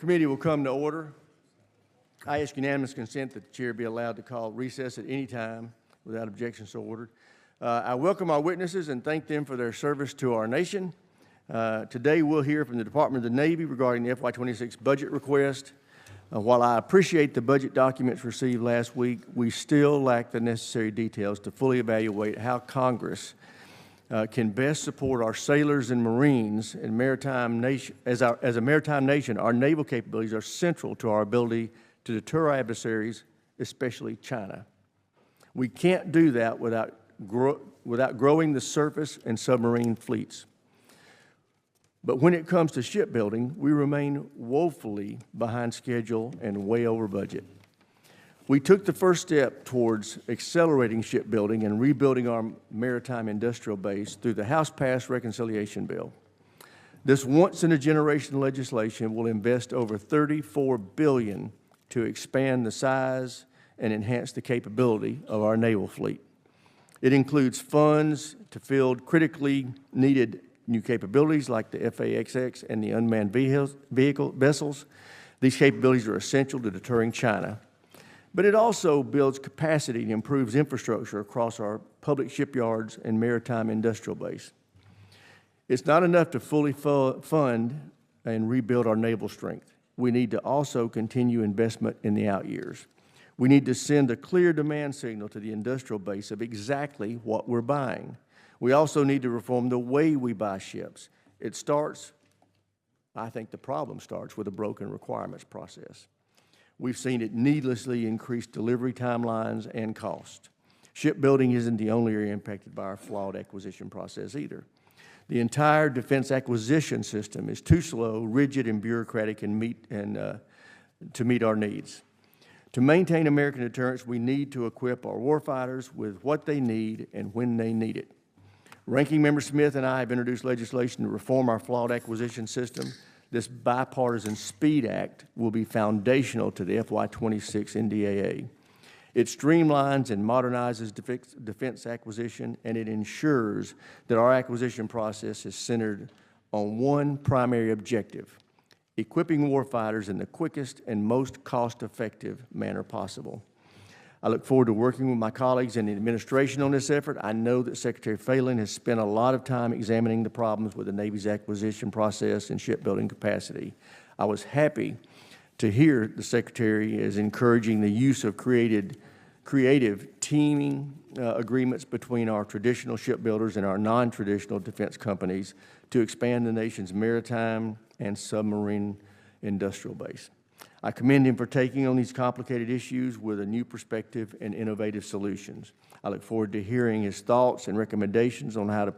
Committee will come to order. I ask unanimous consent that the chair be allowed to call recess at any time without objection so ordered. I welcome our witnesses and thank them for their service to our nation. Today we'll hear from the Department of the Navy regarding the FY26 budget request. While I appreciate the budget documents received last week, we still lack the necessary details to fully evaluate how Congress can best support our sailors and Marines and maritime nation. As a maritime nation, our naval capabilities are central to our ability to deter our adversaries, especially China. We can't do that without growing the surface and submarine fleets. But when it comes to shipbuilding, we remain woefully behind schedule and way over budget. We took the first step towards accelerating shipbuilding and rebuilding our maritime industrial base through the House-passed reconciliation bill. This once-in-a-generation legislation will invest over $34 billion to expand the size and enhance the capability of our naval fleet. It includes funds to field critically needed new capabilities like the FAXX and the unmanned vehicle vessels. These capabilities are essential to deterring China. But it also builds capacity and improves infrastructure across our public shipyards and maritime industrial base. It's not enough to fully fund and rebuild our naval strength. We need to also continue investment in the out years. We need to send a clear demand signal to the industrial base of exactly what we're buying. We also need to reform the way we buy ships. I think the problem starts with a broken requirements process. We've seen it needlessly increase delivery timelines and cost. Shipbuilding isn't the only area impacted by our flawed acquisition process either. The entire defense acquisition system is too slow, rigid, and bureaucratic to meet our needs. To maintain American deterrence, we need to equip our warfighters with what they need and when they need it. Ranking Member Smith and I have introduced legislation to reform our flawed acquisition system. This bipartisan SPEED Act will be foundational to the FY26 NDAA. It streamlines and modernizes defense acquisition, and it ensures that our acquisition process is centered on one primary objective: equipping warfighters in the quickest and most cost-effective manner possible. I look forward to working with my colleagues in the administration on this effort. I know that Secretary Phelan has spent a lot of time examining the problems with the Navy's acquisition process and shipbuilding capacity. I was happy to hear the Secretary is encouraging the use of creative teaming agreements between our traditional shipbuilders and our non-traditional defense companies to expand the nation's maritime and submarine industrial base. I commend him for taking on these complicated issues with a new perspective and innovative solutions. I look forward to hearing his thoughts and recommendations on how to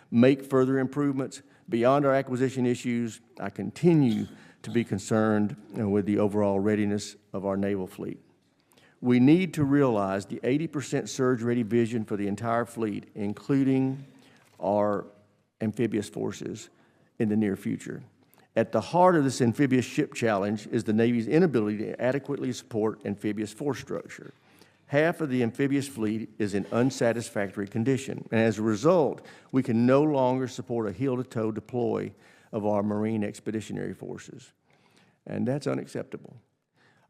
make further improvements. Beyond our acquisition issues, I continue to be concerned with the overall readiness of our naval fleet. We need to realize the 80% surge-ready vision for the entire fleet, including our amphibious forces, in the near future. At the heart of this amphibious ship challenge is the Navy's inability to adequately support amphibious force structure. Half of the amphibious fleet is in unsatisfactory condition, and as a result, we can no longer support a heel-to-toe deploy of our Marine Expeditionary Forces, and that's unacceptable.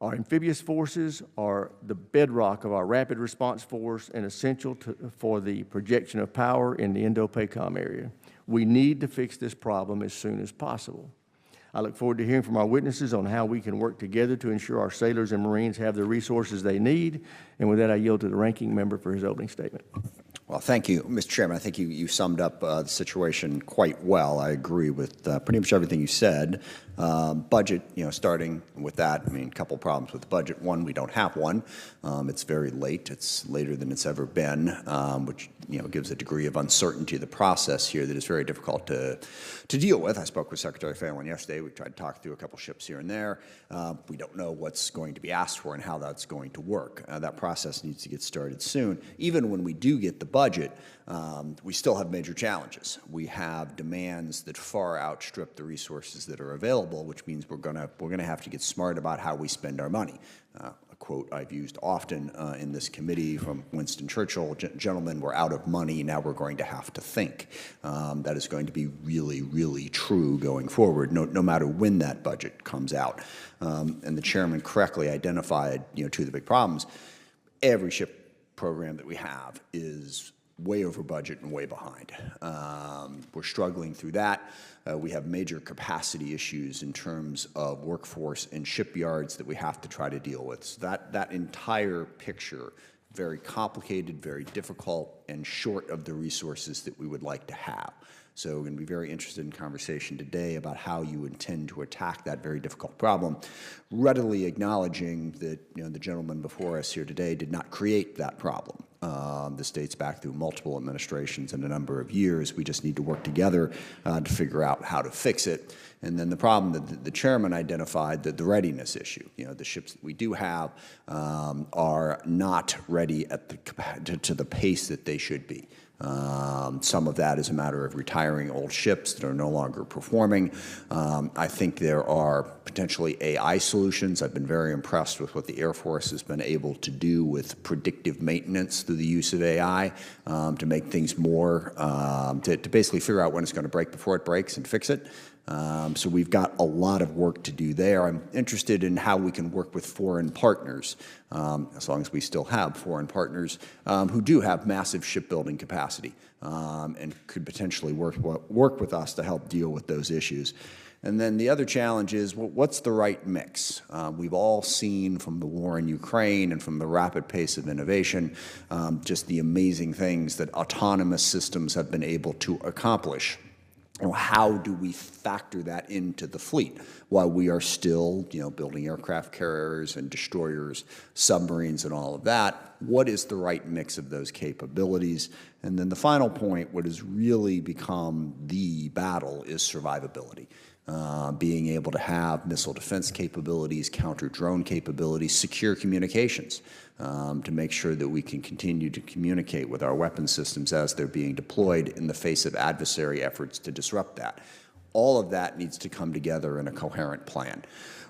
Our amphibious forces are the bedrock of our rapid response force and essential for the projection of power in the Indo-PACOM area. We need to fix this problem as soon as possible. I look forward to hearing from our witnesses on how we can work together to ensure our sailors and Marines have the resources they need. And with that, I yield to the ranking member for his opening statement. Well, thank you, Mr. Chairman. I think you summed up the situation quite well. I agree with pretty much everything you said. Budget, starting with that, a couple problems with the budget. One, we don't have one. It's very late. It's later than it's ever been, which gives a degree of uncertainty of the process here that is very difficult to deal with. I spoke with Secretary Phelan yesterday. We tried to talk through a couple ships here and there. We don't know what's going to be asked for and how that's going to work. That process needs to get started soon. Even when we do get the budget, we still have major challenges. We have demands that far outstrip the resources that are available, which means we're going to have to get smart about how we spend our money. A a quote I've used often in this committee from Winston Churchill, gentlemen, we're out of money, now we're going to have to think. That is going to be really, really true going forward, no matter when that budget comes out. And the chairman correctly identified, two of the big problems. Every ship program that we have is way over budget and way behind. We're struggling through that. We have major capacity issues in terms of workforce and shipyards that we have to try to deal with. So that entire picture, very complicated, very difficult, and short of the resources that we would like to have. So we're going to be very interested in conversation today about how you intend to attack that very difficult problem, readily acknowledging that the gentleman before us here today did not create that problem. This dates back through multiple administrations and a number of years. We just need to work together to figure out how to fix it. And then the problem that the chairman identified, the readiness issue. The ships that we do have are not ready at to the pace that they should be. Some of that is a matter of retiring old ships that are no longer performing. I think there are potentially AI solutions. I've been very impressed with what the Air Force has been able to do with predictive maintenance through the use of AI to make things more, to basically figure out when it's going to break before it breaks and fix it. So we've got a lot of work to do there. I'm interested in how we can work with foreign partners, as long as we still have foreign partners who do have massive shipbuilding capacity and could potentially work with us to help deal with those issues. And then the other challenge is, well, what's the right mix? We've all seen from the war in Ukraine and from the rapid pace of innovation just the amazing things that autonomous systems have been able to accomplish. How do we factor that into the fleet while we are still, building aircraft carriers and destroyers, submarines, and all of that? What is the right mix of those capabilities? And then the final point, what has really become the battle, is survivability. Being able to have missile defense capabilities, counter-drone capabilities, secure communications, to make sure that we can continue to communicate with our weapon systems as they're being deployed in the face of adversary efforts to disrupt that. All of that needs to come together in a coherent plan.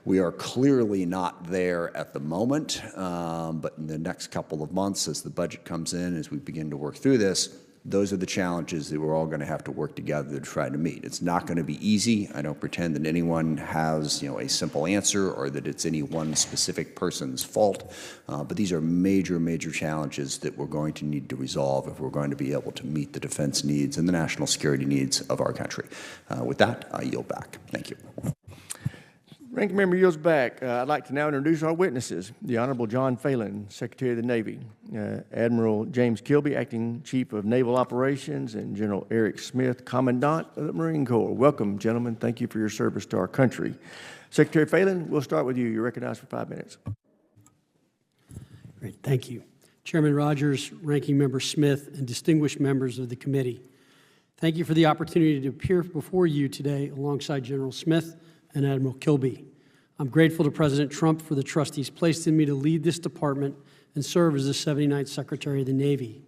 We are clearly not there at the moment, but in the next couple of months, as the budget comes in, as we begin to work through this, those are the challenges that we're all going to have to work together to try to meet. It's not going to be easy. I don't pretend that anyone has, a simple answer or that it's any one specific person's fault. But these are major, major challenges that we're going to need to resolve if we're going to be able to meet the defense needs and the national security needs of our country. With that, I yield back. Thank you. Ranking Member yields back. I'd like to now introduce our witnesses. The Honorable John Phelan, Secretary of the Navy, Admiral James Kilby, Acting Chief of Naval Operations, and General Eric Smith, Commandant of the Marine Corps. Welcome, gentlemen. Thank you for your service to our country. Secretary Phelan, we'll start with you. You're recognized for 5 minutes. Great, thank you. Chairman Rogers, Ranking Member Smith, and distinguished members of the committee, thank you for the opportunity to appear before you today alongside General Smith and Admiral Kilby. I'm grateful to President Trump for the trust he's placed in me to lead this department and serve as the 79th Secretary of the Navy.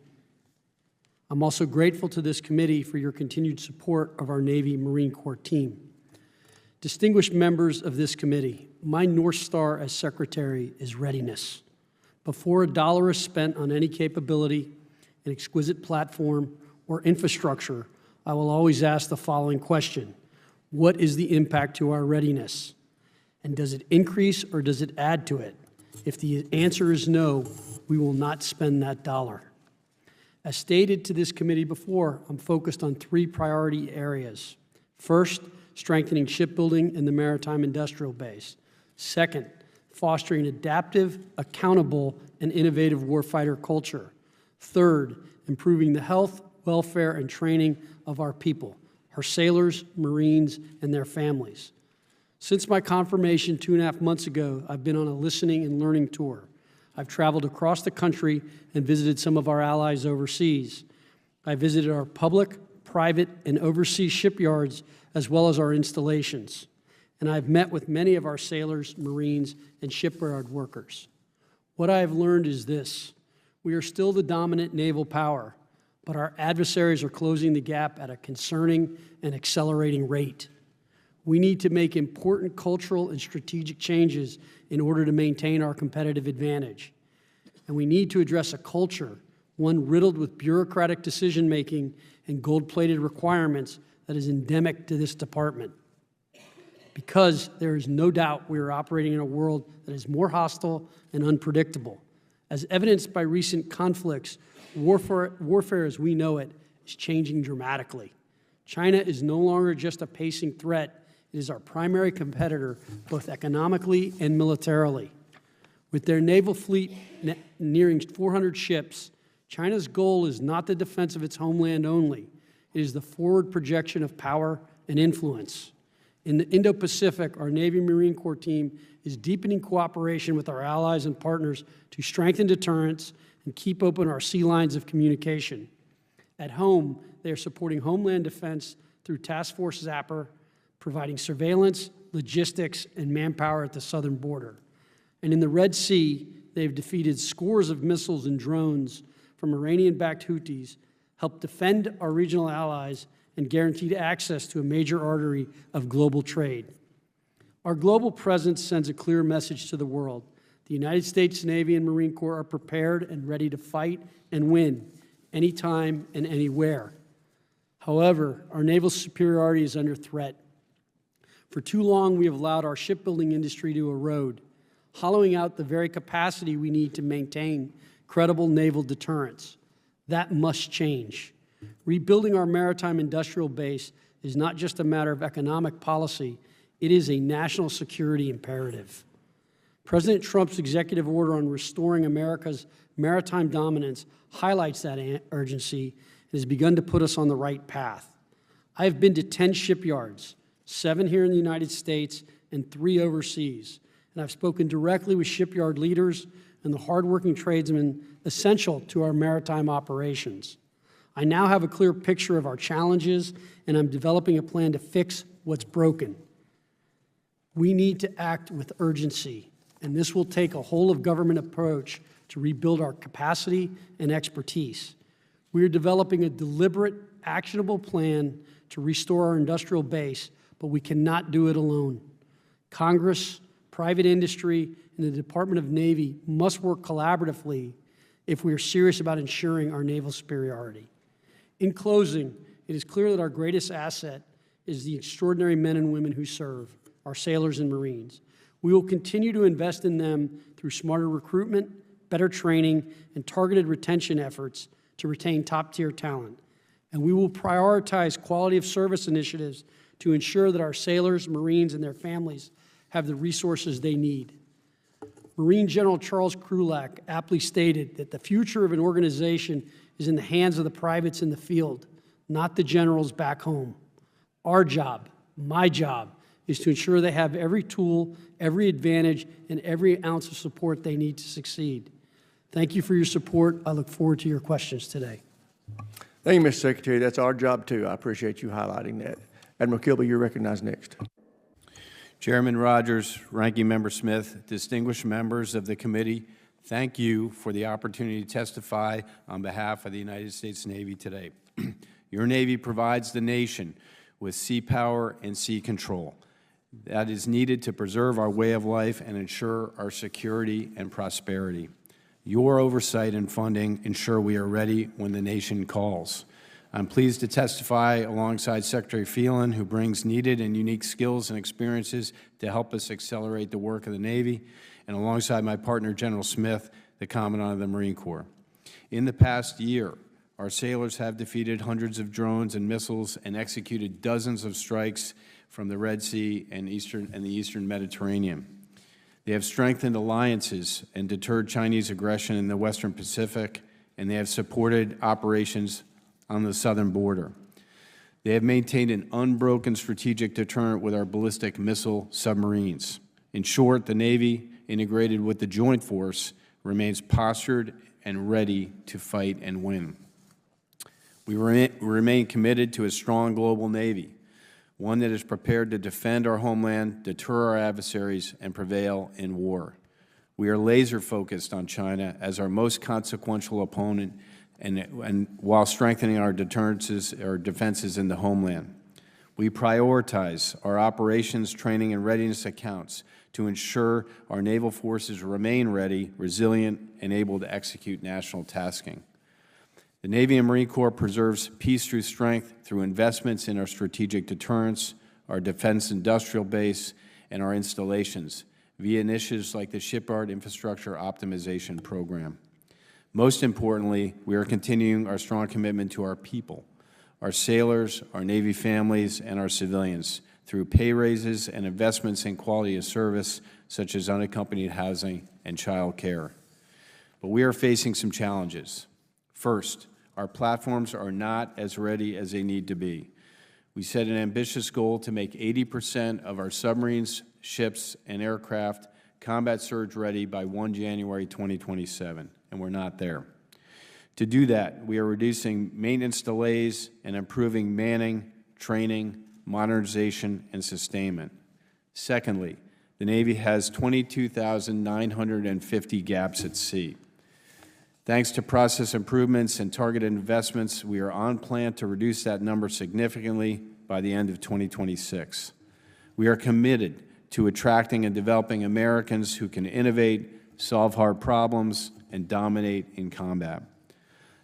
I'm also grateful to this committee for your continued support of our Navy Marine Corps team. Distinguished members of this committee, my North Star as Secretary is readiness. Before a dollar is spent on any capability, an exquisite platform, or infrastructure, I will always ask the following question: what is the impact to our readiness? And does it increase or does it add to it? If the answer is no, we will not spend that dollar. As stated to this committee before, I'm focused on 3 priority areas. First, strengthening shipbuilding in the maritime industrial base. Second, fostering adaptive, accountable, and innovative warfighter culture. Third, improving the health, welfare, and training of our people, our sailors, Marines, and their families. Since my confirmation 2.5 months ago, I've been on a listening and learning tour. I've traveled across the country and visited some of our allies overseas. I visited our public, private, and overseas shipyards, as well as our installations. And I've met with many of our sailors, Marines, and shipyard workers. What I have learned is this: we are still the dominant naval power, but our adversaries are closing the gap at a concerning and accelerating rate. We need to make important cultural and strategic changes in order to maintain our competitive advantage. And we need to address a culture, one riddled with bureaucratic decision-making and gold-plated requirements, that is endemic to this department. Because there is no doubt we are operating in a world that is more hostile and unpredictable. As evidenced by recent conflicts, warfare as we know it is changing dramatically. China is no longer just a pacing threat. It is our primary competitor, both economically and militarily. With their naval fleet nearing 400 ships, China's goal is not the defense of its homeland only. It is the forward projection of power and influence. In the Indo-Pacific, our Navy Marine Corps team is deepening cooperation with our allies and partners to strengthen deterrence and keep open our sea lines of communication. At home, they are supporting Homeland Defense through Task Force Zapper, providing surveillance, logistics, and manpower at the southern border. And in the Red Sea, they've defeated scores of missiles and drones from Iranian-backed Houthis, helped defend our regional allies, and guaranteed access to a major artery of global trade. Our global presence sends a clear message to the world. The United States Navy and Marine Corps are prepared and ready to fight and win anytime and anywhere. However, our naval superiority is under threat. For too long, we have allowed our shipbuilding industry to erode, hollowing out the very capacity we need to maintain credible naval deterrence. That must change. Rebuilding our maritime industrial base is not just a matter of economic policy, it is a national security imperative. President Trump's executive order on restoring America's maritime dominance highlights that urgency and has begun to put us on the right path. I have been to 10 shipyards, 7 here in the United States and 3 overseas, and I've spoken directly with shipyard leaders and the hardworking tradesmen essential to our maritime operations. I now have a clear picture of our challenges, and I'm developing a plan to fix what's broken. We need to act with urgency, and this will take a whole-of-government approach to rebuild our capacity and expertise. We are developing a deliberate, actionable plan to restore our industrial base, but we cannot do it alone. Congress, private industry, and the Department of Navy must work collaboratively if we are serious about ensuring our naval superiority. In closing, it is clear that our greatest asset is the extraordinary men and women who serve, our sailors and Marines. We will continue to invest in them through smarter recruitment, better training, and targeted retention efforts to retain top-tier talent. And we will prioritize quality of service initiatives to ensure that our sailors, Marines, and their families have the resources they need. Marine General Charles Krulak aptly stated that the future of an organization is in the hands of the privates in the field, not the generals back home. Our job, my job, is to ensure they have every tool, every advantage, and every ounce of support they need to succeed. Thank you for your support. I look forward to your questions today. Thank you, Mr. Secretary. That's our job, too. I appreciate you highlighting that. Admiral Kilby, you're recognized next. Chairman Rogers, Ranking Member Smith, distinguished members of the committee, thank you for the opportunity to testify on behalf of the United States Navy today. Your Navy provides the nation with sea power and sea control that is needed to preserve our way of life and ensure our security and prosperity. Your oversight and funding ensure we are ready when the nation calls. I'm pleased to testify alongside Secretary Phelan, who brings needed and unique skills and experiences to help us accelerate the work of the Navy, and alongside my partner, General Smith, the Commandant of the Marine Corps. In the past year, our sailors have defeated hundreds of drones and missiles and executed dozens of strikes from the Red Sea and the Eastern Mediterranean. They have strengthened alliances and deterred Chinese aggression in the Western Pacific, and they have supported operations on the southern border. They have maintained an unbroken strategic deterrent with our ballistic missile submarines. In short, the Navy, integrated with the Joint Force, remains postured and ready to fight and win. We remain committed to a strong global Navy, one that is prepared to defend our homeland, deter our adversaries, and prevail in war. We are laser-focused on China as our most consequential opponent, and while strengthening our defenses in the homeland. We prioritize our operations, training, and readiness accounts to ensure our naval forces remain ready, resilient, and able to execute national tasking. The Navy and Marine Corps preserves peace through strength through investments in our strategic deterrence, our defense industrial base, and our installations via initiatives like the Shipyard Infrastructure Optimization Program. Most importantly, we are continuing our strong commitment to our people, our sailors, our Navy families, and our civilians through pay raises and investments in quality of service such as unaccompanied housing and child care. But we are facing some challenges. First, our platforms are not as ready as they need to be. We set an ambitious goal to make 80% of our submarines, ships, and aircraft combat surge ready by 1 January 2027, and we're not there. To do that, we are reducing maintenance delays and improving manning, training, modernization, and sustainment. Secondly, the Navy has 22,950 gaps at sea. Thanks to process improvements and targeted investments, we are on plan to reduce that number significantly by the end of 2026. We are committed to attracting and developing Americans who can innovate, solve hard problems, and dominate in combat.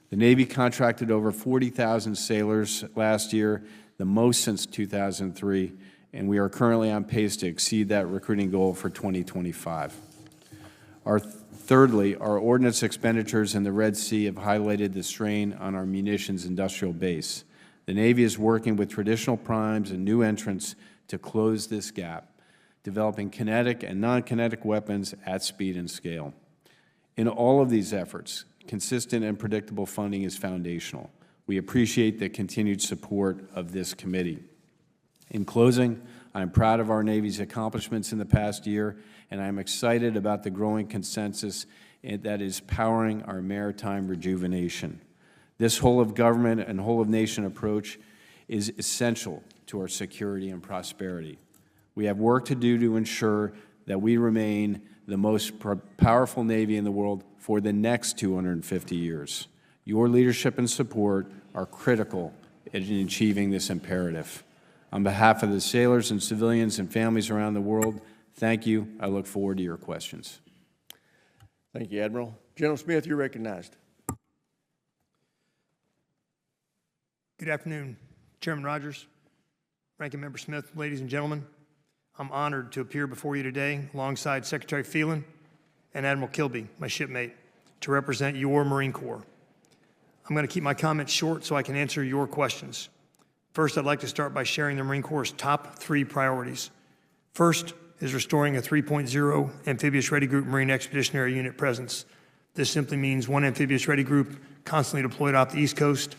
The Navy contracted over 40,000 sailors last year, the most since 2003, and we are currently on pace to exceed that recruiting goal for 2025. Thirdly, our ordnance expenditures in the Red Sea have highlighted the strain on our munitions industrial base. The Navy is working with traditional primes and new entrants to close this gap, developing kinetic and non-kinetic weapons at speed and scale. In all of these efforts, consistent and predictable funding is foundational. We appreciate the continued support of this committee. In closing, I'm proud of our Navy's accomplishments in the past year, and I'm excited about the growing consensus that is powering our maritime rejuvenation. This whole-of-government and whole-of-nation approach is essential to our security and prosperity. We have work to do to ensure that we remain the most powerful Navy in the world for the next 250 years. Your leadership and support are critical in achieving this imperative. On behalf of the sailors and civilians and families around the world, thank you. I look forward to your questions. Thank you, Admiral. General Smith, you're recognized. Good afternoon, Chairman Rogers, Ranking Member Smith, ladies and gentlemen. I'm honored to appear before you today alongside Secretary Phelan and Admiral Kilby, my shipmate, to represent your Marine Corps. I'm going to keep my comments short so I can answer your questions. First, I'd like to start by sharing the Marine Corps' top 3 priorities. First is restoring a 3.0 amphibious ready group Marine Expeditionary Unit presence. This simply means 1 amphibious ready group constantly deployed off the East Coast,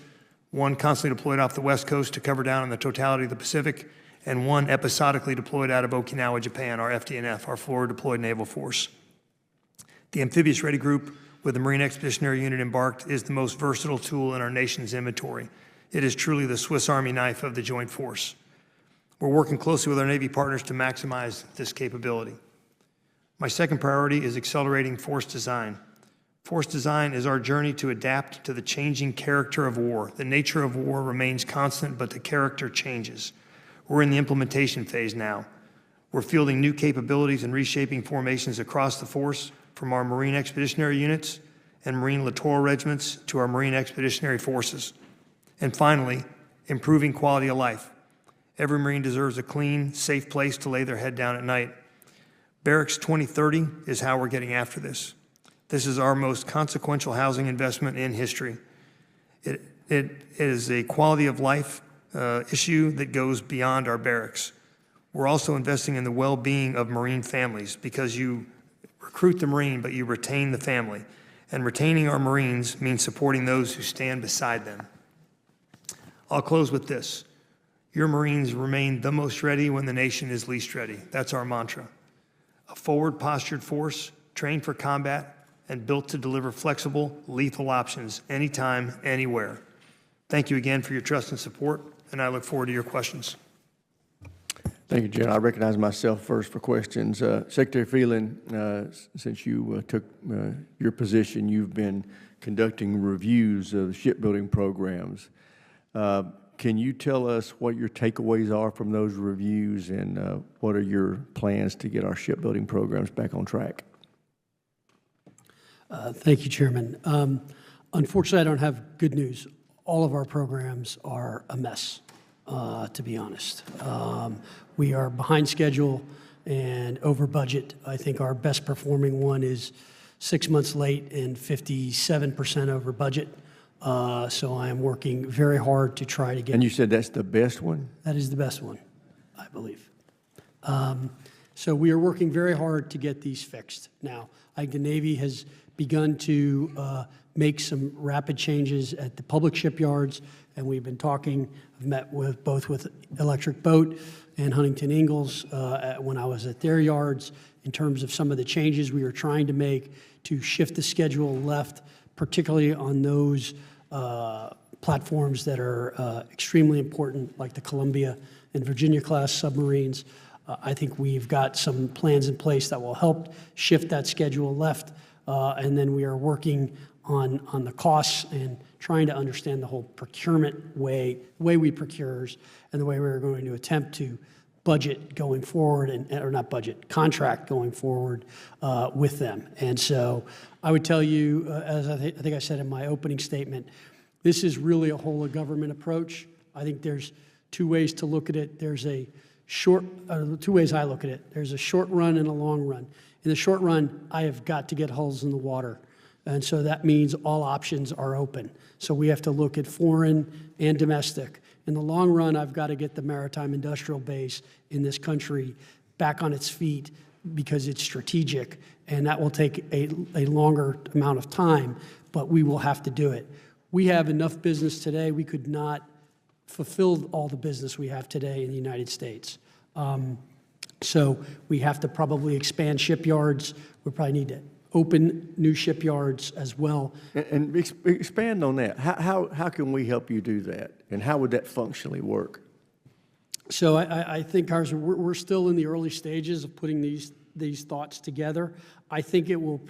1 constantly deployed off the West Coast to cover down on the totality of the Pacific, and 1 episodically deployed out of Okinawa, Japan, our FDNF, our forward deployed naval force. The amphibious ready group with the Marine Expeditionary Unit embarked is the most versatile tool in our nation's inventory. It is truly the Swiss Army knife of the joint force. We're working closely with our Navy partners to maximize this capability. My second priority is accelerating force design. Force design is our journey to adapt to the changing character of war. The nature of war remains constant, but the character changes. We're in the implementation phase now. We're fielding new capabilities and reshaping formations across the force, from our Marine Expeditionary Units and Marine Littoral Regiments to our Marine Expeditionary Forces. And finally, improving quality of life. Every Marine deserves a clean, safe place to lay their head down at night. Barracks 2030 is how we're getting after this. This is our most consequential housing investment in history. It is a quality of life issue that goes beyond our barracks. We're also investing in the well-being of Marine families, because you recruit the Marine, but you retain the family. And retaining our Marines means supporting those who stand beside them. I'll close with this. Your Marines remain the most ready when the nation is least ready. That's our mantra. A forward-postured force, trained for combat, and built to deliver flexible, lethal options anytime, anywhere. Thank you again for your trust and support, and I look forward to your questions. Thank you, General. I recognize myself first for questions. Secretary Phelan, since you took your position, you've been conducting reviews of shipbuilding programs. Can you tell us what your takeaways are from those reviews, and what are your plans to get our shipbuilding programs back on track? Thank you, Chairman. Unfortunately, I don't have good news. All of our programs are a mess, to be honest. We are behind schedule and over budget. I think our best performing one is 6 months late and 57% over budget. So I am working very hard to try to get. And you said that's the best one? That is the best one, I believe. So we are working very hard to get these fixed. Now, I think the Navy has begun to make some rapid changes at the public shipyards, and we've been talking. I've met with both with Electric Boat and Huntington Ingalls when I was at their yards in terms of some of the changes we are trying to make to shift the schedule left, particularly on those platforms that are extremely important, like the Columbia and Virginia-class submarines. I think we've got some plans in place that will help shift that schedule left, and then we are working on the costs and trying to understand the whole procurement way we procures and the way we're going to attempt to budget going forward, or not budget, contract going forward with them. And so I would tell you, as I think I said in my opening statement, this is really a whole of government approach. I think there's two ways to look at it. There's a two ways I look at it. There's a short run and a long run. In the short run, I have got to get hulls in the water. And so that means all options are open. So we have to look at foreign and domestic. In the long run, I've got to get the maritime industrial base in this country back on its feet because it's strategic, and that will take a longer amount of time, but we will have to do it. We have enough business today. We could not fulfill all the business we have today in the United States. So we have to probably expand shipyards. We probably need to open new shipyards as well. And expand on that. How can we help you do that? And how would that functionally work? So I think we're still in the early stages of putting these thoughts together. I think it will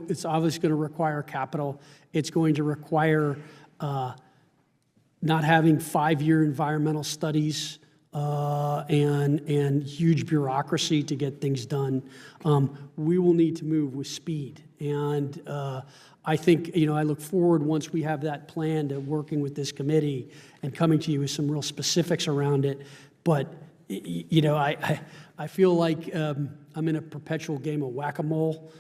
it's obviously going to require capital. It's going to require not having 5-year environmental studies and huge bureaucracy to get things done. We will need to move with speed. And I think, I look forward, once we have that plan, to working with this committee and coming to you with some real specifics around it. But, I feel like I'm in a perpetual game of whack-a-mole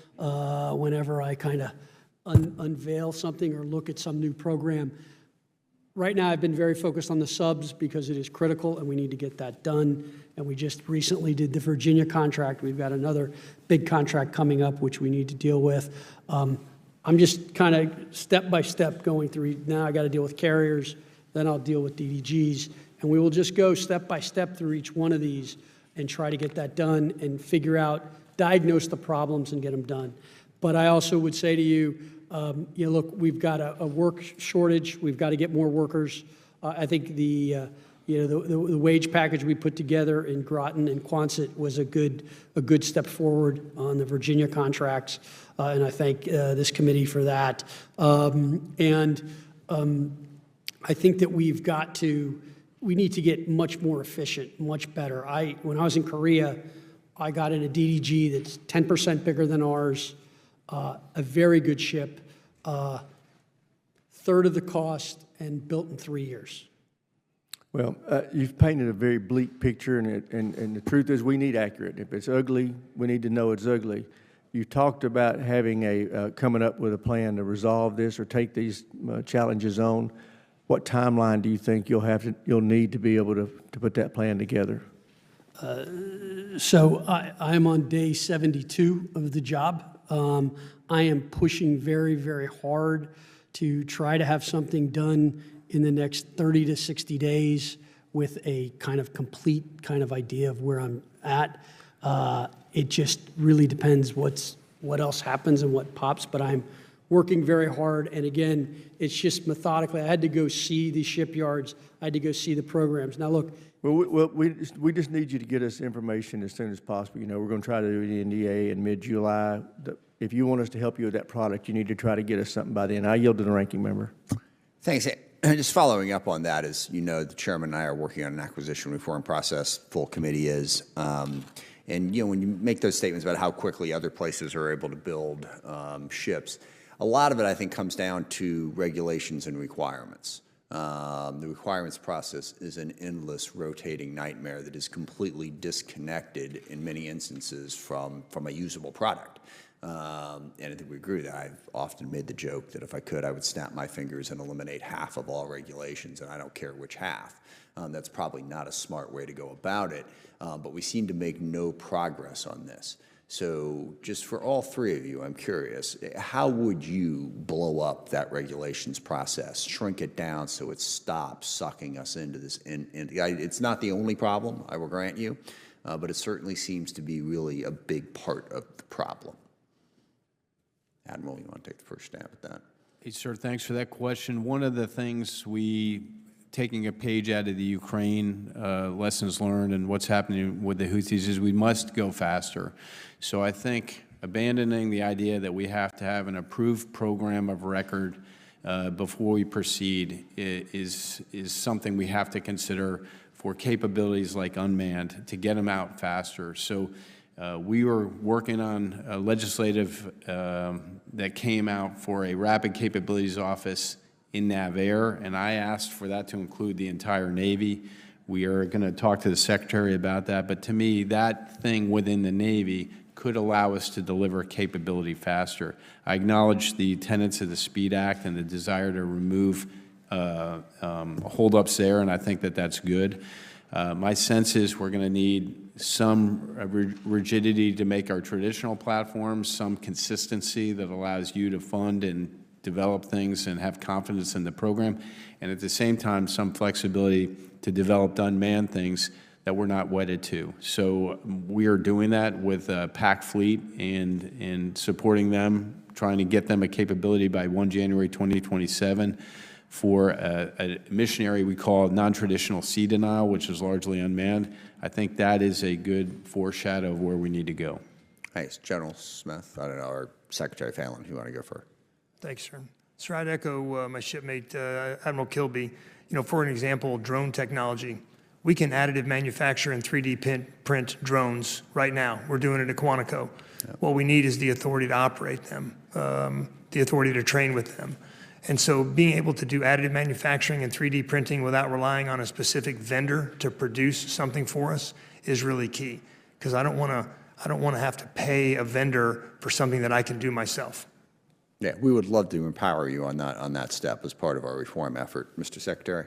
whenever I kind of unveil something or look at some new program. Right now, I've been very focused on the subs because it is critical, and we need to get that done. And we just recently did the Virginia contract. We've got another big contract coming up, which we need to deal with. I'm just kind of step by step going through. Now I got to deal with carriers, then I'll deal with DDGs, and we will just go step by step through each one of these and try to get that done and figure out, diagnose the problems and get them done. But I also would say to you, look, we've got a work shortage. We've got to get more workers. I think the wage package we put together in Groton and Quonset was a good step forward on the Virginia contracts, and I thank this committee for that. I think that we need to get much more efficient, much better. When I was in Korea, I got in a DDG that's 10% bigger than ours, a very good ship, third of the cost, and built in 3 years. Well, you've painted a very bleak picture, and the truth is we need accurate. If it's ugly, we need to know it's ugly. You talked about having coming up with a plan to resolve this or take these challenges on. What timeline do you think you'll need to be able to put that plan together? So I am on day 72 of the job. I am pushing very, very hard to try to have something done in the next 30 to 60 days with a kind of complete kind of idea of where I'm at. It just really depends what else happens and what pops, but I'm working very hard. And again, it's just methodically. I had to go see the shipyards. I had to go see the programs. Now, look. Well, we just need you to get us information as soon as possible. We're going to try to do the NDA in mid-July. If you want us to help you with that product, you need to try to get us something by then. I yield to the ranking member. Thanks. And just following up on that, as you know, the chairman and I are working on an acquisition reform process, full committee is. And, when you make those statements about how quickly other places are able to build ships, a lot of it, I think, comes down to regulations and requirements. The requirements process is an endless rotating nightmare that is completely disconnected in many instances from a usable product. And I think we agree with that. I've often made the joke that if I could, I would snap my fingers and eliminate half of all regulations, and I don't care which half. That's probably not a smart way to go about it, but we seem to make no progress on this. So just for all three of you, I'm curious, how would you blow up that regulations process, shrink it down so it stops sucking us into this? It's not the only problem, I will grant you, but it certainly seems to be really a big part of the problem. Admiral, you want to take the first stab at that? Hey, sir, thanks for that question. One of the things taking a page out of the Ukraine lessons learned and what's happening with the Houthis is we must go faster. So I think abandoning the idea that we have to have an approved program of record before we proceed is something we have to consider for capabilities like unmanned to get them out faster. So we were working on a legislative that came out for a rapid capabilities office in Naval, and I asked for that to include the entire Navy. We are going to talk to the Secretary about that, but to me, that thing within the Navy could allow us to deliver capability faster. I acknowledge the tenets of the SPEED Act and the desire to remove holdups there, and I think that that's good. My sense is we're going to need some rigidity to make our traditional platforms, some consistency that allows you to fund and develop things and have confidence in the program, and at the same time, some flexibility to develop unmanned things that we're not wedded to. So we are doing that with PAC Fleet and supporting them, trying to get them a capability by 1 January 2027 for a missionary we call non-traditional sea denial, which is largely unmanned. I think that is a good foreshadow of where we need to go. Thanks. General Smith, I don't know, or Secretary Phelan, you want to go first? Thanks, sir. Sir, I'd echo my shipmate, Admiral Kilby. For an example, drone technology. We can additive manufacture and 3D print drones right now. We're doing it at Quantico. Yep. What we need is the authority to operate them, the authority to train with them. And so being able to do additive manufacturing and 3D printing without relying on a specific vendor to produce something for us is really key, because I don't want to have to pay a vendor for something that I can do myself. Yeah, we would love to empower you on that step as part of our reform effort. Mr. Secretary?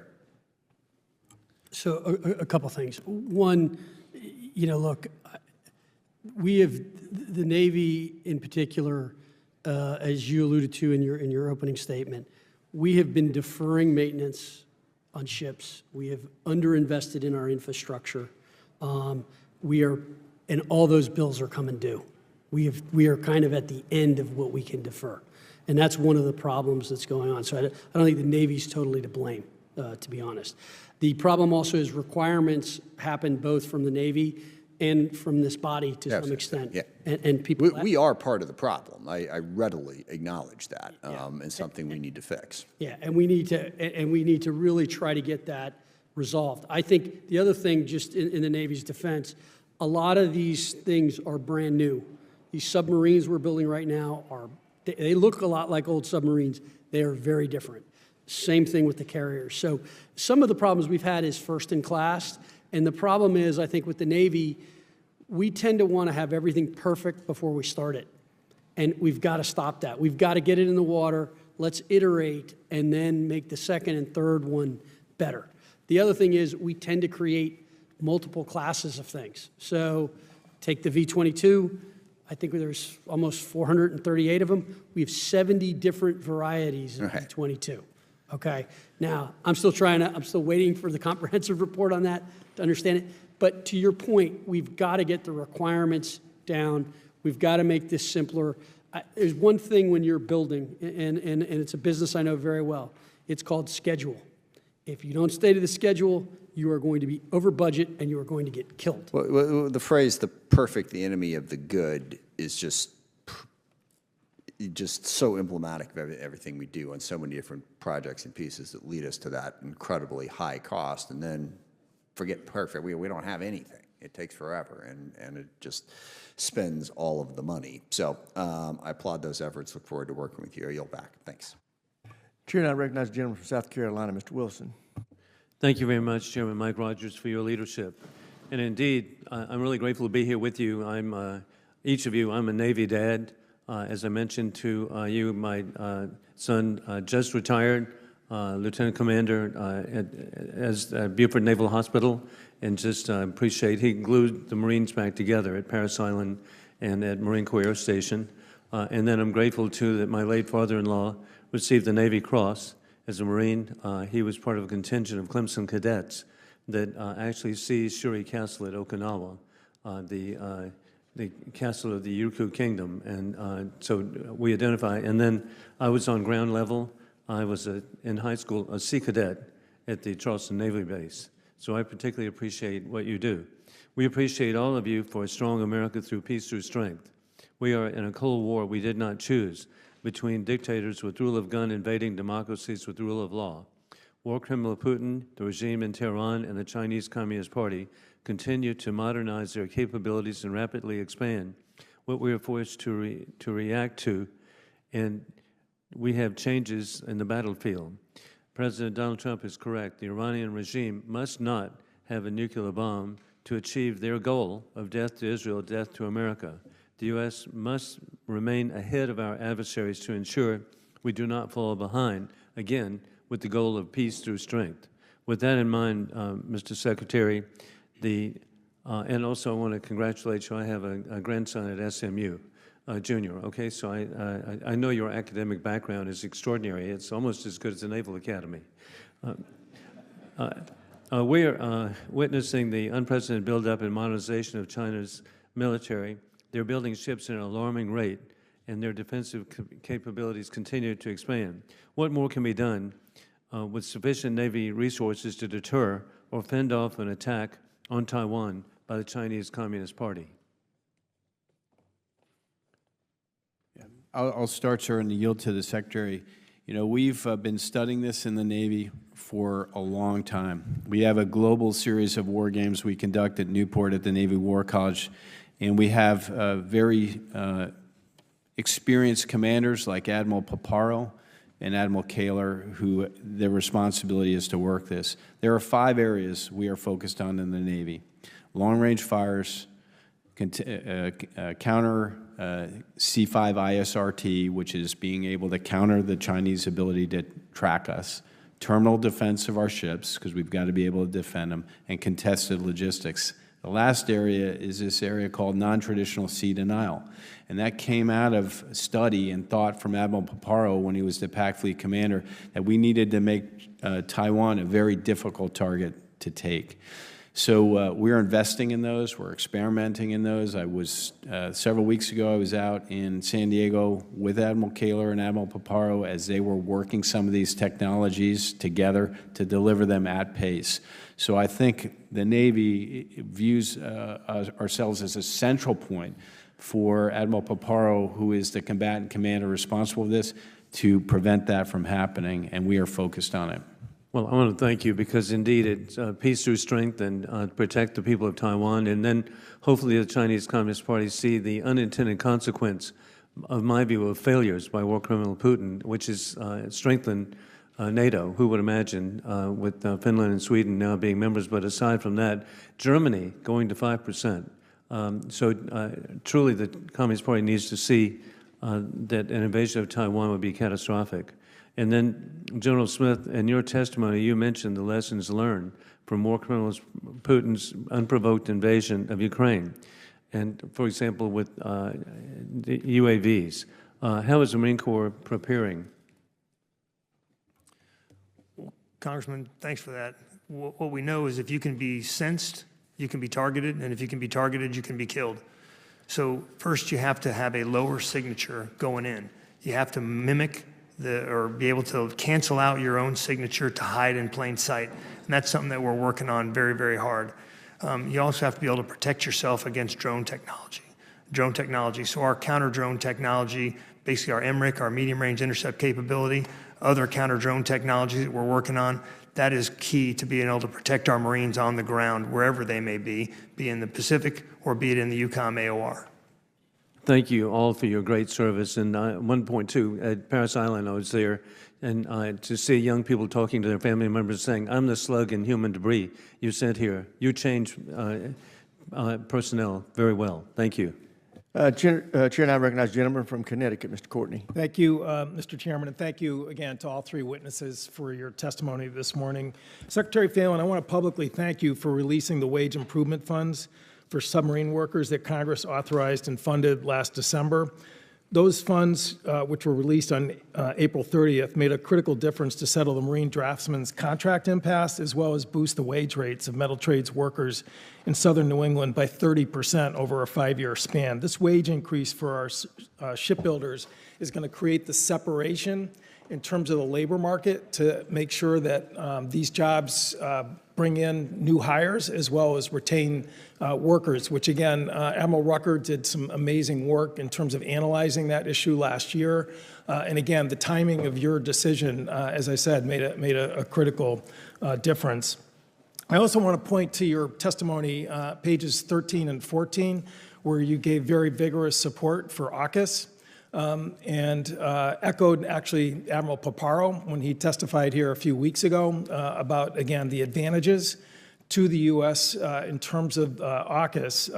So a couple things. One, look, we have the Navy in particular, as you alluded to in your opening statement, we have been deferring maintenance on ships. We have underinvested in our infrastructure. And all those bills are coming due. We are kind of at the end of what we can defer. And that's one of the problems that's going on. So I don't think the Navy's totally to blame, to be honest. The problem also is requirements happen both from the Navy and from this body to some extent. Yeah. And people... We are part of the problem. I readily acknowledge that, and something we need to fix. Yeah, and we need to really try to get that resolved. I think the other thing, just in the Navy's defense, a lot of these things are brand new. These submarines we're building right now they look a lot like old submarines. They are very different. Same thing with the carriers. So some of the problems we've had is first in class, and the problem is, I think with the Navy, we tend to want to have everything perfect before we start it, and we've got to stop that. We've got to get it in the water, let's iterate, and then make the second and third one better. The other thing is we tend to create multiple classes of things. So take the V-22, I think there's almost 438 of them. We have 70 different varieties of V-22. Okay. Now, I'm still waiting for the comprehensive report on that to understand it. But to your point, we've got to get the requirements down. We've got to make this simpler. There's one thing when you're building, and it's a business I know very well. It's called schedule. If you don't stay to the schedule, you are going to be over budget and you are going to get killed. Well, the phrase, the perfect, the enemy of the good, is just, just so emblematic of everything we do on so many different projects and pieces that lead us to that incredibly high cost, and then forget perfect. We don't have anything. It takes forever, and it just spends all of the money. So I applaud those efforts. Look forward to working with you. I yield back. Thanks. Chair, and I recognize the gentleman from South Carolina, Mr. Wilson. Thank you very much, Chairman Mike Rogers, for your leadership. And indeed, I'm really grateful to be here with you. Each of you, I'm a Navy dad. As I mentioned to you, my son just retired, Lieutenant Commander at Beaufort Naval Hospital, and just appreciate he glued the Marines back together at Parris Island and at Marine Corps Air Station. And then I'm grateful, too, that my late father-in-law received the Navy Cross as a Marine. He was part of a contingent of Clemson cadets that actually seized Shuri Castle at Okinawa, the castle of the Ryukyu Kingdom. And so we identify. And then I was on ground level. I was, in high school, a Sea Cadet at the Charleston Naval Base. So I particularly appreciate what you do. We appreciate all of you for a strong America through peace, through strength. We are in a Cold War we did not choose, between dictators with rule of gun invading democracies with rule of law. War criminal Putin, the regime in Tehran, and the Chinese Communist Party continue to modernize their capabilities and rapidly expand what we are forced to react to, and we have changes in the battlefield. President Donald Trump is correct. The Iranian regime must not have a nuclear bomb to achieve their goal of death to Israel, death to America. The U.S. must remain ahead of our adversaries to ensure we do not fall behind, again, with the goal of peace through strength. With that in mind, Mr. Secretary, and also I want to congratulate you. I have a grandson at SMU, junior, okay? So I know your academic background is extraordinary. It's almost as good as the Naval Academy. We are witnessing the unprecedented buildup and modernization of China's military. They're building ships at an alarming rate, and their defensive capabilities continue to expand. What more can be done with sufficient Navy resources to deter or fend off an attack on Taiwan by the Chinese Communist Party? I'll start, sir, and yield to the Secretary. You know, we've been studying this in the Navy for a long time. We have a global series of war games we conduct at Newport at the Navy War College, and we have very experienced commanders like Admiral Paparo and Admiral Kaler, who their responsibility is to work this. There are 5 areas we are focused on in the Navy: long-range fires, counter C5 ISRT, which is being able to counter the Chinese ability to track us, terminal defense of our ships, because we've got to be able to defend them, and contested logistics. The last area is this area called non-traditional sea denial, and that came out of study and thought from Admiral Paparo when he was the Pac Fleet commander, that we needed to make Taiwan a very difficult target to take. So we're investing in those. We're experimenting in those. I was, several weeks ago, I was out in San Diego with Admiral Kaler and Admiral Paparo as they were working some of these technologies together to deliver them at pace. So I think the Navy views ourselves as a central point for Admiral Paparo, who is the combatant commander responsible for this, to prevent that from happening, and we are focused on it. Well, I want to thank you, because indeed it's peace through strength and protect the people of Taiwan, and then hopefully the Chinese Communist Party see the unintended consequence, of my view, of failures by war criminal Putin, which is strengthened NATO. Who would imagine, with Finland and Sweden now being members, but aside from that, Germany going to 5%. So truly the Communist Party needs to see that an invasion of Taiwan would be catastrophic. And then, General Smith, in your testimony, you mentioned the lessons learned from war criminals Putin's unprovoked invasion of Ukraine. And, for example, with the UAVs, how is the Marine Corps preparing? Congressman, thanks for that. What we know is if you can be sensed, you can be targeted, and if you can be targeted, you can be killed. So first you have to have a lower signature going in. You have to mimic or be able to cancel out your own signature to hide in plain sight. And that's something that we're working on very, very hard. You also have to be able to protect yourself against drone technology. So our counter-drone technology basically our MRIC, our medium-range intercept capability, other counter-drone technologies that we're working on. That is key to being able to protect our Marines on the ground, wherever they may be in the Pacific or be it in the EUCOM AOR. Thank you all for your great service. And 1.2, at Parris Island, I was there, and to see young people talking to their family members saying, I'm the slug in human debris you sent here. You changed personnel very well. Thank you. Chair, and I recognize the gentleman from Connecticut, Mr. Courtney. Thank you, Mr. Chairman, and thank you again to all three witnesses for your testimony this morning. Secretary Phelan, I want to publicly thank you for releasing the wage improvement funds for submarine workers that Congress authorized and funded last December. Those funds, which were released on April 30th, made a critical difference to settle the Marine draftsmen's contract impasse, as well as boost the wage rates of metal trades workers in southern New England by 30% over a 5-year span. This wage increase for our shipbuilders is going to create the separation in terms of the labor market to make sure that these jobs bring in new hires as well as retain workers, which again, Admiral Rucker did some amazing work in terms of analyzing that issue last year. And again, the timing of your decision, as I said, made a critical difference. I also want to point to your testimony, pages 13 and 14, where you gave very vigorous support for AUKUS. And echoed actually Admiral Paparo when he testified here a few weeks ago about, again, the advantages to the U.S. In terms of AUKUS.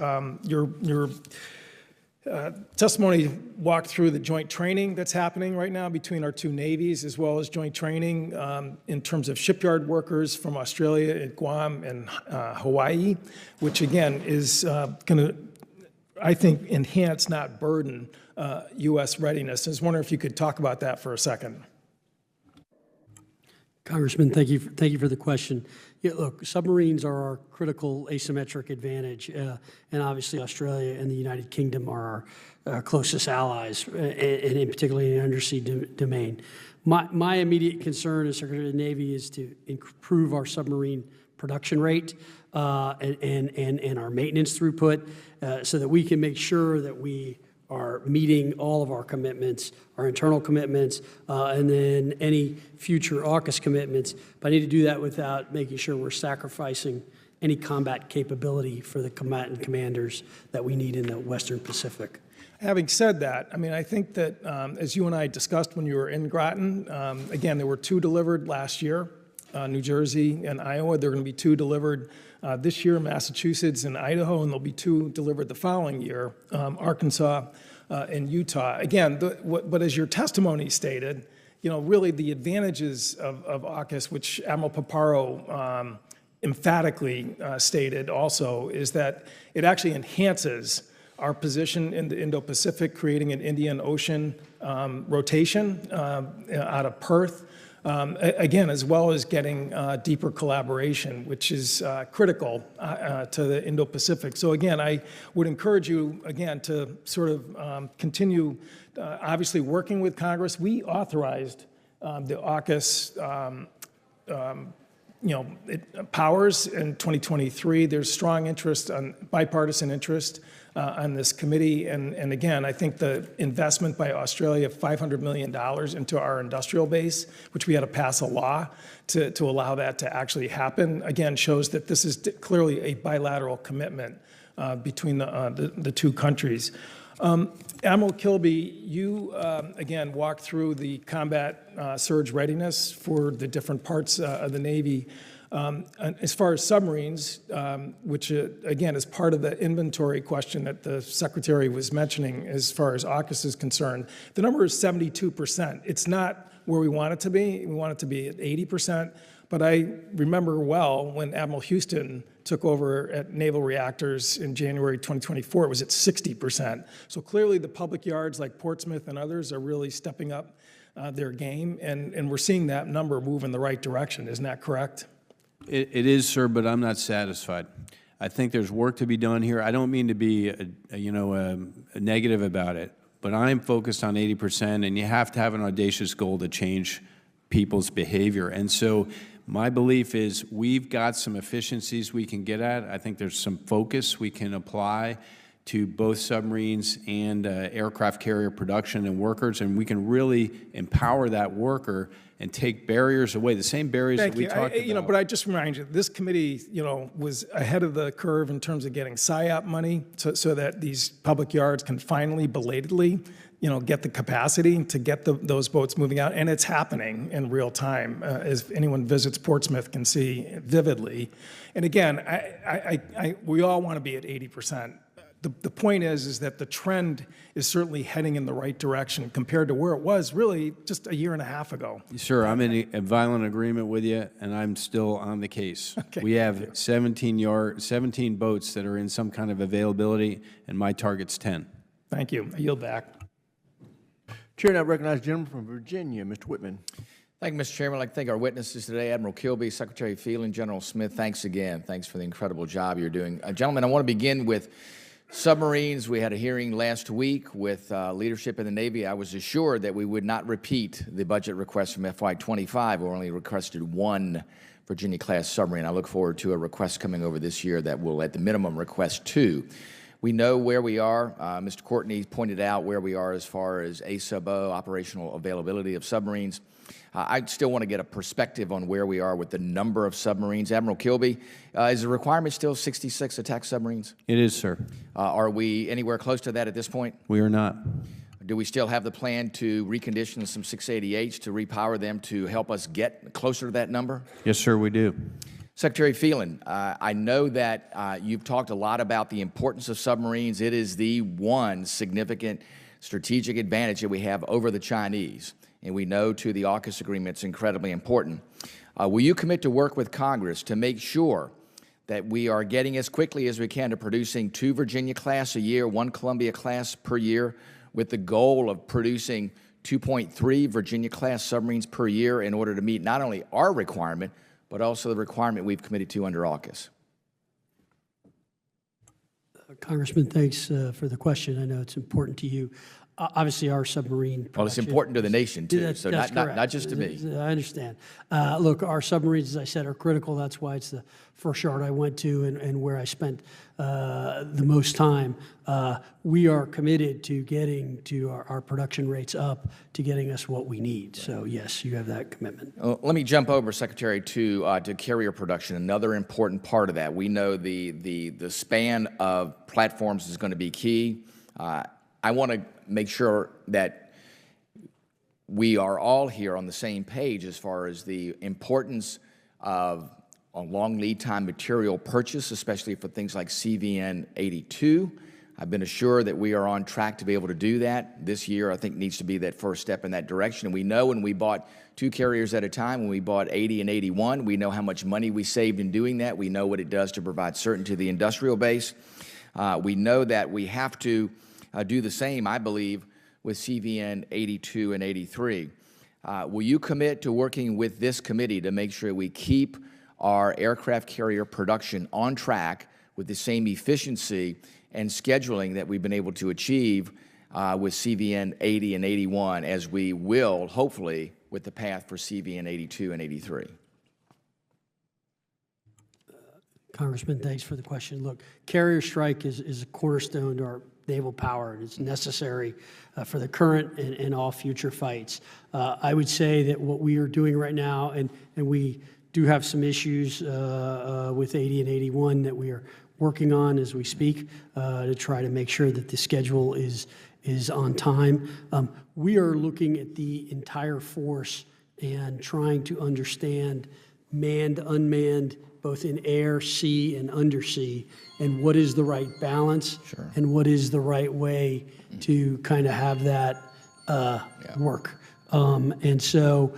Your testimony walked through the joint training that's happening right now between our two navies, as well as joint training in terms of shipyard workers from Australia, Guam, and Hawaii, which again is going to, I think, enhance, not burden, U.S. readiness. I was wondering if you could talk about that for a second. Congressman, thank you for the question. Yeah, look, submarines are our critical asymmetric advantage, and obviously Australia and the United Kingdom are our closest allies, and in particularly in the undersea domain. My immediate concern as Secretary of the Navy is to improve our submarine production rate and our maintenance throughput so that we can make sure that we are meeting all of our commitments, our internal commitments, and then any future AUKUS commitments. But I need to do that without making sure we're sacrificing any combat capability for the combatant commanders that we need in the Western Pacific. Having said that, I mean, I think that as you and I discussed when you were in Groton, again, there were 2 delivered last year, New Jersey and Iowa. There are going to be 2 delivered this year, Massachusetts and Idaho, and there'll be 2 delivered the following year, Arkansas and Utah. Again, but as your testimony stated, you know, really the advantages of AUKUS, which Admiral Paparo emphatically stated also, is that it actually enhances our position in the Indo-Pacific, creating an Indian Ocean rotation out of Perth. Again, as well as getting deeper collaboration, which is critical to the Indo-Pacific. So again, I would encourage you, again, to sort of continue, obviously, working with Congress. We authorized the AUKUS powers in 2023. There's strong interest, bipartisan interest on this committee. And again, I think the investment by Australia of $500 million into our industrial base, which we had to pass a law to allow that to actually happen, again, shows that this is clearly a bilateral commitment between the 2 countries. Admiral Kilby, you, again, walked through the combat surge readiness for the different parts of the Navy. As far as submarines, which, again, is part of the inventory question that the Secretary was mentioning as far as AUKUS is concerned, the number is 72%. It's not where we want it to be. We want it to be at 80%. But I remember well when Admiral Houston took over at Naval Reactors in January 2024, it was at 60%. So clearly the public yards like Portsmouth and others are really stepping up their game, and we're seeing that number move in the right direction. Isn't that correct? It is, sir, but I'm not satisfied. I think there's work to be done here. I don't mean to be, a negative about it, but I'm focused on 80%, and you have to have an audacious goal to change people's behavior. And so my belief is we've got some efficiencies we can get at. I think there's some focus we can apply to both submarines and aircraft carrier production and workers, and we can really empower that worker and take barriers away, the same barriers that we talked about. But I just remind you, this committee, was ahead of the curve in terms of getting SIOP money so that these public yards can finally, belatedly, get the capacity to get those boats moving out, and it's happening in real time, as anyone visits Portsmouth can see vividly. And again, we all want to be at 80%. The point is that the trend is certainly heading in the right direction compared to where it was really just a year and a half ago. Sir, I'm in a violent agreement with you, and I'm still on the case. Okay. We have 17 boats that are in some kind of availability, and my target's 10. Thank you. I yield back. Chair now recognizes the gentleman from Virginia, Mr. Whitman. Thank you, Mr. Chairman. I'd like to thank our witnesses today, Admiral Kilby, Secretary Phelan, General Smith. Thanks again. Thanks for the incredible job you're doing. Gentlemen, I want to begin with submarines. We had a hearing last week with leadership in the Navy. I was assured that we would not repeat the budget request from FY25. We only requested one Virginia-class submarine. I look forward to a request coming over this year that will, at the minimum, request two. We know where we are. Mr. Courtney pointed out where we are as far as A-sub-O, operational availability of submarines. I still want to get a perspective on where we are with the number of submarines. Admiral Kilby, is the requirement still 66 attack submarines? It is, sir. Are we anywhere close to that at this point? We are not. Do we still have the plan to recondition some 688s to repower them to help us get closer to that number? Yes, sir, we do. Secretary Phelan, I know that you've talked a lot about the importance of submarines. It is the one significant strategic advantage that we have over the Chinese. And we know, too, the AUKUS agreement is incredibly important. Will you commit to work with Congress to make sure that we are getting as quickly as we can to producing 2 Virginia-class a year, 1 Columbia-class per year, with the goal of producing 2.3 Virginia-class submarines per year in order to meet not only our requirement, but also the requirement we've committed to under AUKUS? Congressman, thanks for the question. I know it's important to you. Obviously, our submarine production... Well, it's important to the nation, too, so that's not just to me. I understand. Look, our submarines, as I said, are critical. That's why it's the first yard I went to and where I spent the most time. We are committed to getting to our production rates up, to getting us what we need. So, yes, you have that commitment. Let me jump over, Secretary, to carrier production, another important part of that. We know the span of platforms is going to be key. I want to make sure that we are all here on the same page as far as the importance of a long lead time material purchase, especially for things like CVN 82. I've been assured that we are on track to be able to do that. This year, I think, needs to be that first step in that direction. And we know when we bought 2 carriers at a time, when we bought 80 and 81, we know how much money we saved in doing that. We know what it does to provide certainty to the industrial base. We know that we have to do the same, I believe, with CVN 82 and 83. Will you commit to working with this committee to make sure we keep our aircraft carrier production on track with the same efficiency and scheduling that we've been able to achieve with CVN 80 and 81, as we will, hopefully, with the path for CVN 82 and 83? Congressman, thanks for the question. Look, carrier strike is a cornerstone to our naval power, and it's necessary for the current and all future fights. I would say that what we are doing right now, and we do have some issues with 80 and 81 that we are working on as we speak to try to make sure that the schedule is on time. We are looking at the entire force and trying to understand manned, unmanned, both in air, sea, and undersea, and what is the right balance, sure, and what is the right way to kind of have that work. And so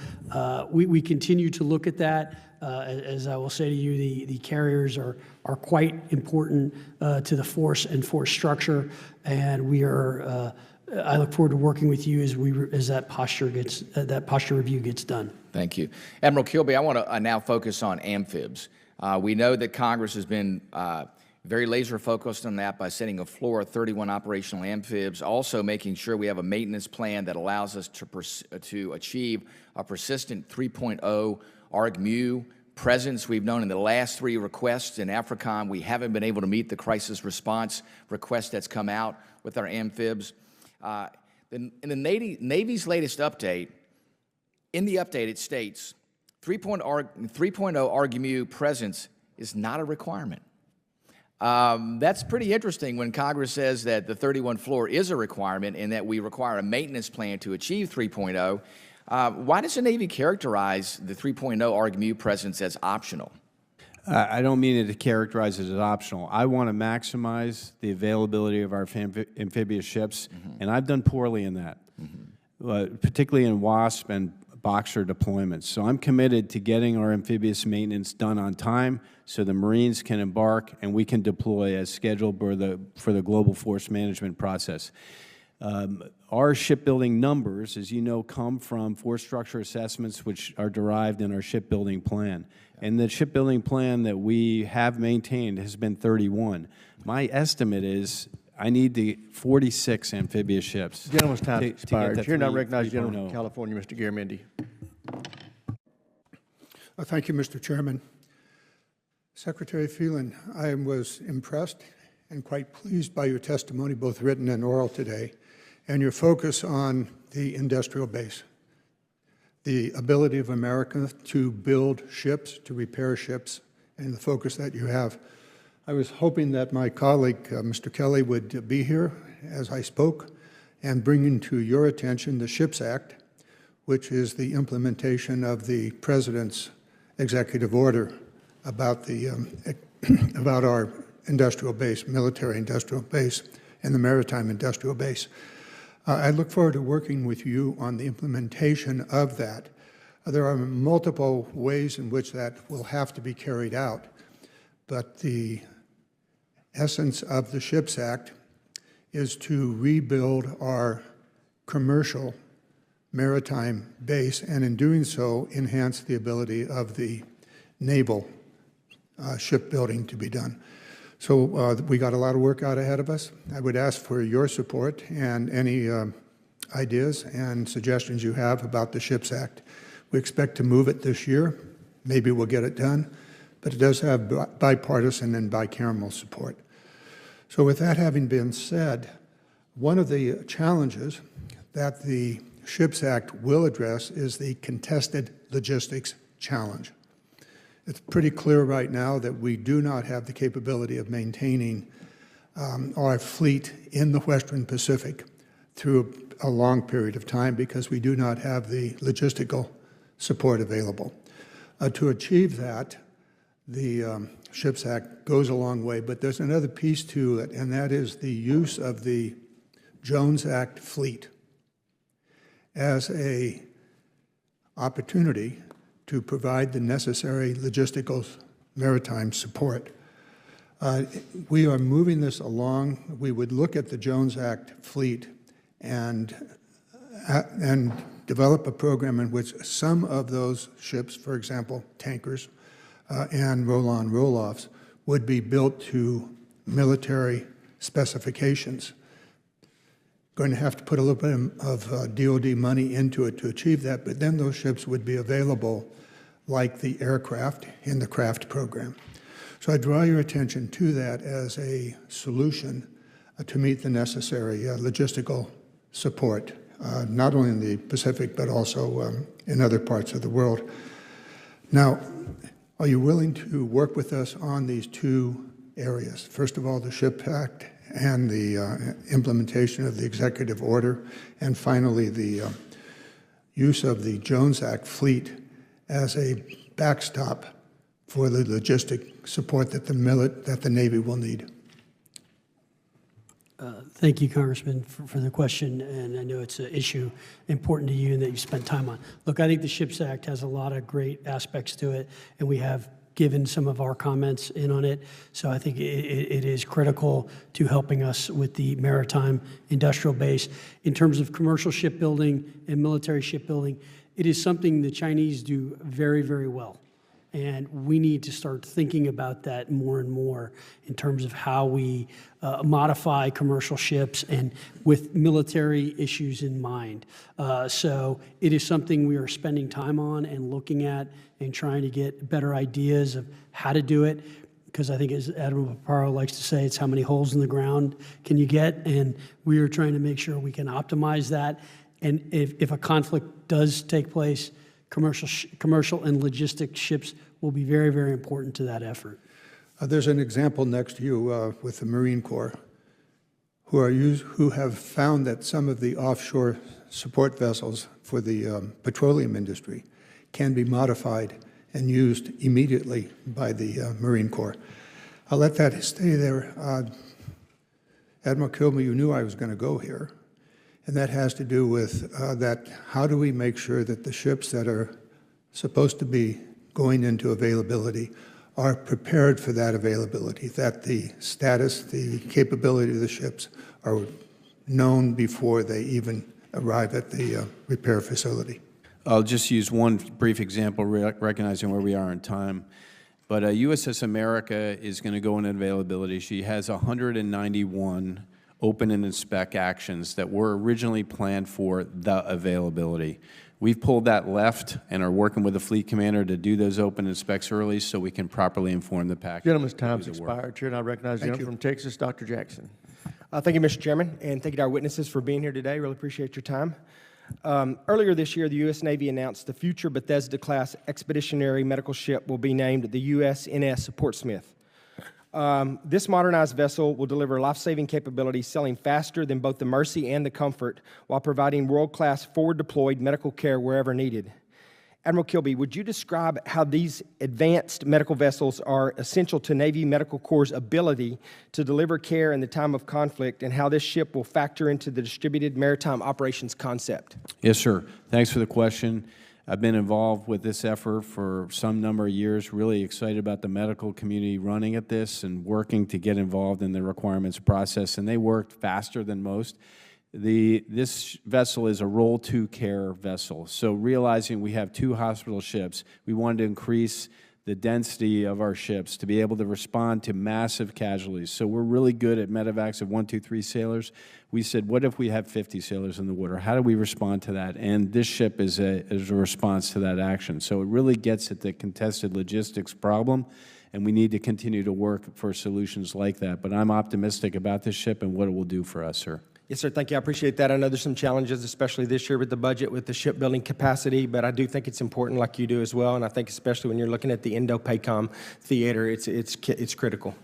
we continue to look at that. As I will say to you, the carriers are quite important to the force and force structure, and we are. I look forward to working with you as that posture review gets done. Thank you, Admiral Kilby. I want to now focus on amphibs. We know that Congress has been very laser focused on that by setting a floor of 31 operational amphibs, also making sure we have a maintenance plan that allows us to achieve a persistent 3.0 ARG-MU presence. We've known in the last 3 requests in AFRICOM, we haven't been able to meet the crisis response request that's come out with our amphibs. In the Navy's latest update, in the update it states 3.0 ARGMU presence is not a requirement. That's pretty interesting when Congress says that the 31 floor is a requirement and that we require a maintenance plan to achieve 3.0. Why does the Navy characterize the 3.0 ARGMU presence as optional? I don't mean it to characterize it as optional. I want to maximize the availability of our amphibious ships, and I've done poorly in that, particularly in WASP and Boxer deployments. So I'm committed to getting our amphibious maintenance done on time so the Marines can embark and we can deploy as scheduled for the global force management process. Our shipbuilding numbers, as you know, come from force structure assessments which are derived in our shipbuilding plan. And the shipbuilding plan that we have maintained has been 31. My estimate is I need the 46 amphibious ships. Gentleman's time to expired. get to Here now 3.0. recognize the gentleman from California, Mr. Garamendi. Thank you, Mr. Chairman. Secretary Phelan, I was impressed and quite pleased by your testimony, both written and oral today, and your focus on the industrial base, the ability of America to build ships, to repair ships, and the focus that you have. I was hoping that my colleague, Mr. Kelly, would be here as I spoke and bring to your attention the SHIPS Act, which is the implementation of the President's executive order about about our industrial base, military industrial base, and the maritime industrial base. I look forward to working with you on the implementation of that. There are multiple ways in which that will have to be carried out, but the essence of the SHIPS Act is to rebuild our commercial maritime base, and in doing so, enhance the ability of the naval shipbuilding to be done. So we got a lot of work out ahead of us. I would ask for your support and any ideas and suggestions you have about the SHIPS Act. We expect to move it this year. Maybe we'll get it done, but it does have bipartisan and bicameral support. So with that having been said, one of the challenges that the SHIPS Act will address is the contested logistics challenge. It's pretty clear right now that we do not have the capability of maintaining our fleet in the Western Pacific through a long period of time because we do not have the logistical support available. To achieve that, the SHIPS Act goes a long way, but there's another piece to it, and that is the use of the Jones Act fleet as an opportunity to provide the necessary logistical maritime support. We are moving this along. We would look at the Jones Act fleet and develop a program in which some of those ships, for example, tankers and roll-on, roll-offs, would be built to military specifications. Going to have to put a little bit of DOD money into it to achieve that, but then those ships would be available like the aircraft in the CRAFT program. So I draw your attention to that as a solution to meet the necessary logistical support, not only in the Pacific, but also in other parts of the world. Now, are you willing to work with us on these two areas? First of all, the SHIPS Act and the implementation of the executive order, and finally the use of the Jones Act fleet as a backstop for the logistic support that the Navy will need. Thank you, Congressman, for the question, and I know it's an issue important to you and that you spent time on. Look, I think the SHIPS Act has a lot of great aspects to it, and we have given some of our comments in on it, so I think it is critical to helping us with the maritime industrial base. In terms of commercial shipbuilding and military shipbuilding, it is something the Chinese do very, very well. And we need to start thinking about that more and more in terms of how we modify commercial ships and with military issues in mind. So it is something we are spending time on and looking at and trying to get better ideas of how to do it. Because I think, as Admiral Paparo likes to say, it's how many holes in the ground can you get? And we are trying to make sure we can optimize that. And if a conflict does take place, commercial and logistic ships will be very, very important to that effort. There's an example next to you with the Marine Corps, who have found that some of the offshore support vessels for the petroleum industry can be modified and used immediately by the Marine Corps. I'll let that stay there. Admiral Kilby, you knew I was going to go here. And that has to do with how do we make sure that the ships that are supposed to be going into availability are prepared for that availability, that the status, the capability of the ships are known before they even arrive at the repair facility. I'll just use one brief example, recognizing where we are in time. But USS America is going to go into availability. She has 191 open and inspect actions that were originally planned for the availability. We've pulled that left and are working with the fleet commander to do those open inspects early so we can properly inform the package. Gentleman's time's expired. Chair, and I recognize the gentleman from Texas, Dr. Jackson. Thank you, Mr. Chairman, and thank you to our witnesses for being here today. Really appreciate your time. Earlier this year, the U.S. Navy announced the future Bethesda-class expeditionary medical ship will be named the USNS Portsmouth. This modernized vessel will deliver life-saving capabilities, sailing faster than both the Mercy and the Comfort, while providing world-class forward-deployed medical care wherever needed. Admiral Kilby, would you describe how these advanced medical vessels are essential to Navy Medical Corps' ability to deliver care in the time of conflict, and how this ship will factor into the distributed maritime operations concept? Yes, sir. Thanks for the question. I've been involved with this effort for some number of years, really excited about the medical community running at this and working to get involved in the requirements process, and they worked faster than most. This vessel is a Roll 2 care vessel, so realizing we have 2 hospital ships, we wanted to increase the density of our ships to be able to respond to massive casualties. So we're really good at medevacs of 1, 2, 3 sailors. We said, what if we have 50 sailors in the water? How do we respond to that? And this ship is a response to that action. So it really gets at the contested logistics problem, and we need to continue to work for solutions like that. But I'm optimistic about this ship and what it will do for us, sir. Yes, sir. Thank you. I appreciate that. I know there's some challenges, especially this year with the budget, with the shipbuilding capacity, but I do think it's important, like you do as well, and I think especially when you're looking at the Indo-PACOM theater, it's critical.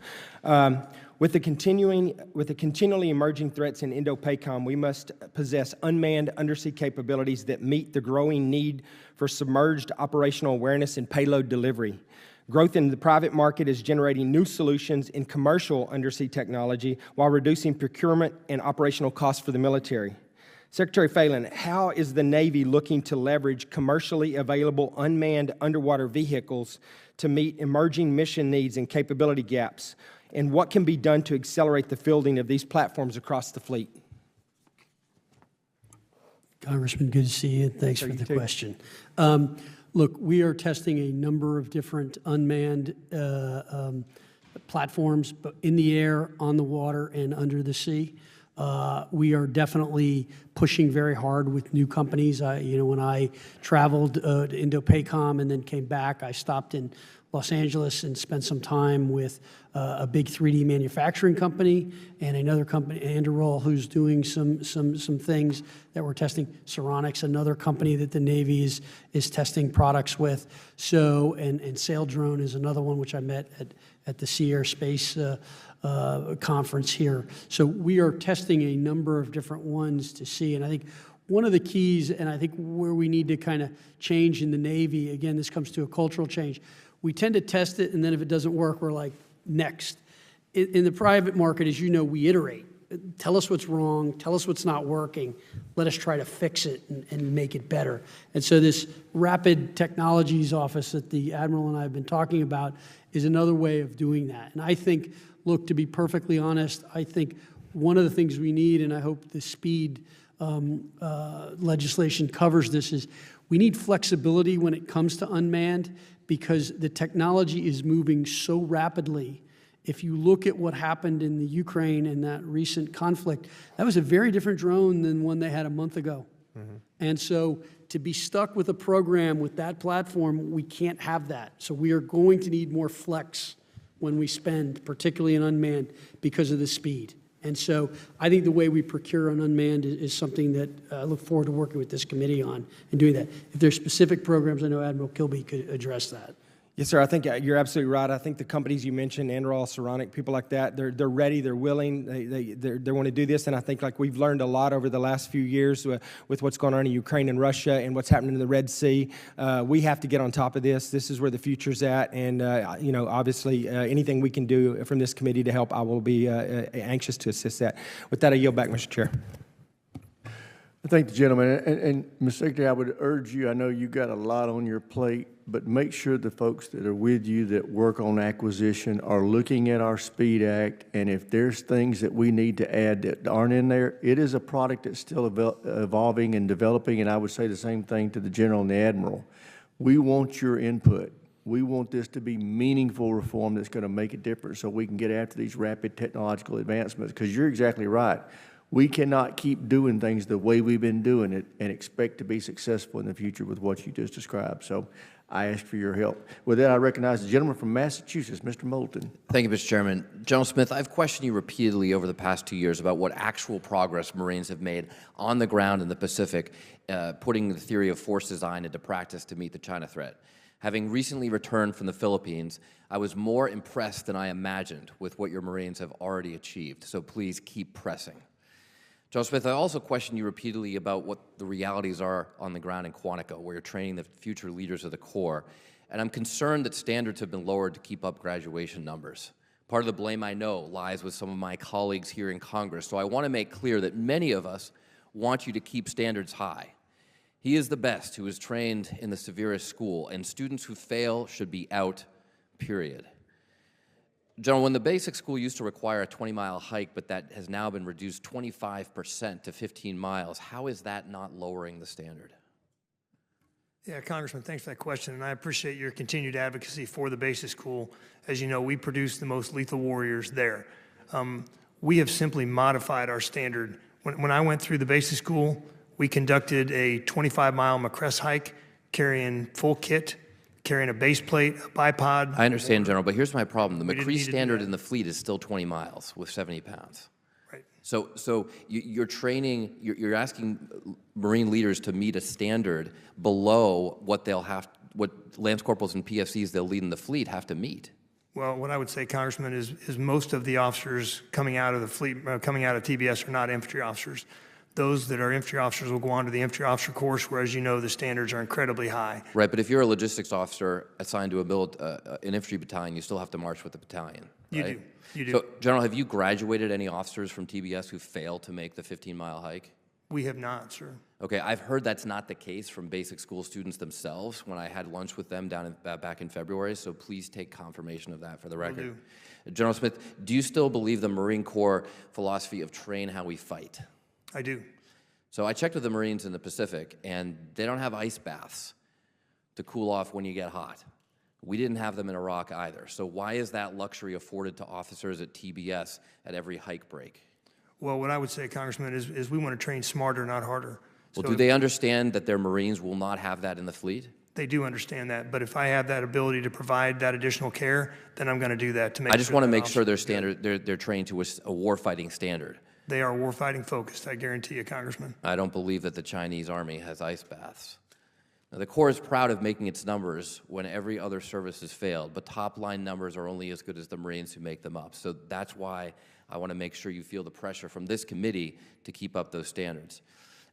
With the continually emerging threats in Indo-PACOM, we must possess unmanned undersea capabilities that meet the growing need for submerged operational awareness and payload delivery. Growth in the private market is generating new solutions in commercial undersea technology while reducing procurement and operational costs for the military. Secretary Phelan, how is the Navy looking to leverage commercially available unmanned underwater vehicles to meet emerging mission needs and capability gaps? And what can be done to accelerate the fielding of these platforms across the fleet? Congressman, good to see you. Thanks for the question. Look, we are testing a number of different unmanned platforms, but in the air, on the water, and under the sea. We are definitely pushing very hard with new companies. When I traveled to Indo-PACOM and then came back, I stopped in Los Angeles and spent some time with a big 3D manufacturing company and another company, Anduril, who's doing some things that we're testing. Ceronics, another company that the Navy is testing products with. So, and Saildrone is another one which I met at the Sea Air Space conference here. So we are testing a number of different ones to see, and I think one of the keys, and I think where we need to kind of change in the Navy, again, this comes to a cultural change. We tend to test it, and then if it doesn't work, we're like, next. In the private market, as you know, we iterate. Tell us what's wrong, tell us what's not working, let us try to fix it and make it better. And so this Rapid Technologies Office that the Admiral and I have been talking about is another way of doing that. And I think, look, to be perfectly honest, I think one of the things we need, and I hope the speed legislation covers this, is we need flexibility when it comes to unmanned, because the technology is moving so rapidly. If you look at what happened in the Ukraine and that recent conflict, that was a very different drone than one they had a month ago. And so to be stuck with a program with that platform, we can't have that. So we are going to need more flex when we spend, particularly in unmanned, because of the speed. And so I think the way we procure on unmanned is something that I look forward to working with this committee on and doing that. If there's specific programs, I know Admiral Kilby could address that. Yes, sir. I think you're absolutely right. I think the companies you mentioned, Anduril, Saronic, people like that, they're ready, they're willing, they want to do this. And I think like we've learned a lot over the last few years with what's going on in Ukraine and Russia and what's happening in the Red Sea. We have to get on top of this. This is where the future's at. And, you know, obviously anything we can do from this committee to help, I will be anxious to assist that. With that, I yield back, Mr. Chair. I thank the gentleman. And Mr. Secretary, I would urge you, I know you've got a lot on your plate, but make sure the folks that are with you that work on acquisition are looking at our SPEED Act, and if there's things that we need to add that aren't in there, it is a product that's still evolving and developing, and I would say the same thing to the General and the Admiral. We want your input. We want this to be meaningful reform that's going to make a difference so we can get after these rapid technological advancements, because you're exactly right. We cannot keep doing things the way we've been doing it and expect to be successful in the future with what you just described. So I ask for your help. With that, I recognize the gentleman from Massachusetts, Mr. Moulton. Thank you, Mr. Chairman. General Smith, I've questioned you repeatedly over the past 2 years about what actual progress Marines have made on the ground in the Pacific, putting the theory of force design into practice to meet the China threat. Having recently returned from the Philippines, I was more impressed than I imagined with what your Marines have already achieved. So please keep pressing. General Smith, I also questioned you repeatedly about what the realities are on the ground in Quantico, where you're training the future leaders of the Corps. And I'm concerned that standards have been lowered to keep up graduation numbers. Part of the blame, I know, lies with some of my colleagues here in Congress. So I want to make clear that many of us want you to keep standards high. He is the best who is trained in the severest school, and students who fail should be out, period. General, when the basic school used to require a 20-mile hike, but that has now been reduced 25% to 15 miles, how is that not lowering the standard? Yeah, Congressman, thanks for that question, and I appreciate your continued advocacy for the basic school. As you know, we produce the most lethal warriors there. We have simply modified our standard. When I went through the basic school, we conducted a 25-mile McCrest hike, carrying full kit, carrying a base plate, a bipod. I understand, General, but here's my problem. The McCree standard in the fleet is still 20 miles with 70 pounds. Right. So you're training, you're asking Marine leaders to meet a standard below what they'll have, what Lance Corporals and PFCs they'll lead in the fleet have to meet. Well, what I would say, Congressman, is most of the officers coming out of the fleet, coming out of TBS are not infantry officers. Those that are infantry officers will go on to the infantry officer course, where, as you know, the standards are incredibly high. Right, but if you're a logistics officer assigned to an infantry battalion, you still have to march with the battalion. You right? do. You do. So, General, have you graduated any officers from TBS who failed to make the 15-mile hike? We have not, sir. Okay, I've heard that's not the case from basic school students themselves when I had lunch with them back in February, so please take confirmation of that for the record. Will do. General Smith, do you still believe the Marine Corps philosophy of train how we fight? I do. So I checked with the Marines in the Pacific, and they don't have ice baths to cool off when you get hot. We didn't have them in Iraq either. So why is that luxury afforded to officers at TBS at every hike break? Well, what I would say, Congressman, is we want to train smarter, not harder. Well, So do they understand that their Marines will not have that in the fleet? They do understand that, but if I have that ability to provide that additional care, then I'm going to do that to make I just sure want to that make sure officers they're trained to a warfighting standard. They are warfighting focused, I guarantee you, Congressman. I don't believe that the Chinese Army has ice baths. Now, the Corps is proud of making its numbers when every other service has failed, but top-line numbers are only as good as the Marines who make them up. So that's why I want to make sure you feel the pressure from this committee to keep up those standards.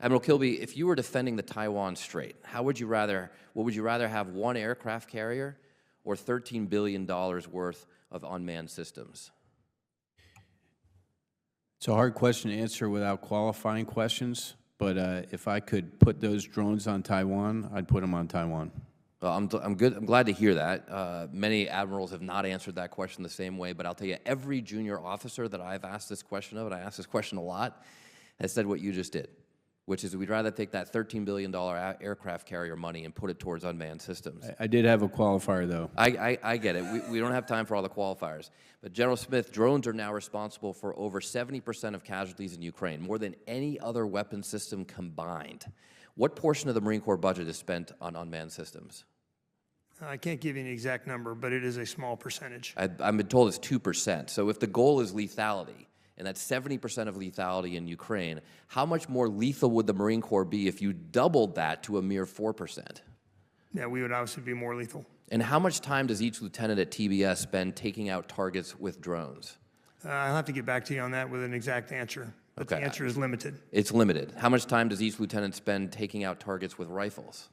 Admiral Kilby, if you were defending the Taiwan Strait, what would you rather have, one aircraft carrier or $13 billion worth of unmanned systems? It's a hard question to answer without qualifying questions, but if I could put those drones on Taiwan, I'd put them on Taiwan. Well, I'm glad to hear that. Many admirals have not answered that question the same way, but I'll tell you, every junior officer that I've asked this question of, and I ask this question a lot, has said what you just did. which is we'd rather take that $13 billion aircraft carrier money and put it towards unmanned systems. I did have a qualifier, though. I get it. We don't have time for all the qualifiers. But General Smith, drones are now responsible for over 70% of casualties in Ukraine, more than any other weapon system combined. What portion of the Marine Corps budget is spent on unmanned systems? I can't give you an exact number, but it is a small percentage. I've been told it's 2%. So if the goal is lethality, and that's 70% of lethality in Ukraine, how much more lethal would the Marine Corps be if you doubled that to a mere 4%? Yeah, we would obviously be more lethal. And how much time does each lieutenant at TBS spend taking out targets with drones? I'll have to get back to you on that with an exact answer, but the answer is limited. It's limited. How much time does each lieutenant spend taking out targets with rifles?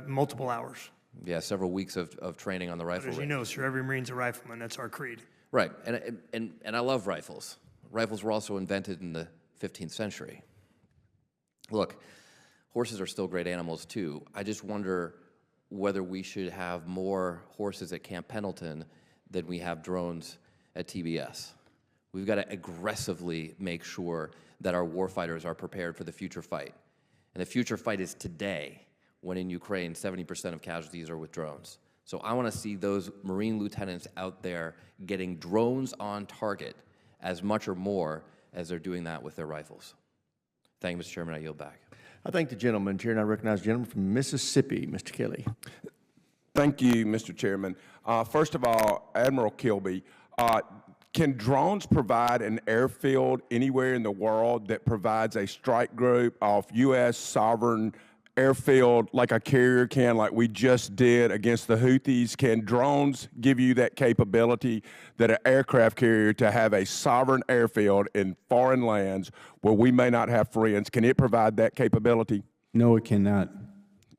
Multiple hours. Yeah, several weeks of training on the rifle But as you know, sir, every Marine's a rifleman. That's our creed. Right, and I love rifles. Rifles were also invented in the 15th century. Look, horses are still great animals too. I just wonder whether we should have more horses at Camp Pendleton than we have drones at TBS. We've got to aggressively make sure that our warfighters are prepared for the future fight. And the future fight is today, when in Ukraine, 70% of casualties are with drones. So I want to see those Marine lieutenants out there getting drones on target as much or more as they're doing that with their rifles. Thank you, Mr. Chairman. I yield back. I thank the gentleman, Chair, and I recognize the gentleman from Mississippi, Mr. Kelly. Thank you, Mr. Chairman. First of all, Admiral Kilby, can drones provide an airfield anywhere in the world that provides a strike group off U.S. sovereign airfield like a carrier can, like we just did against the Houthis? Can drones give you that capability that an aircraft carrier to have a sovereign airfield in foreign lands where we may not have friends? Can it provide that capability? No, it cannot.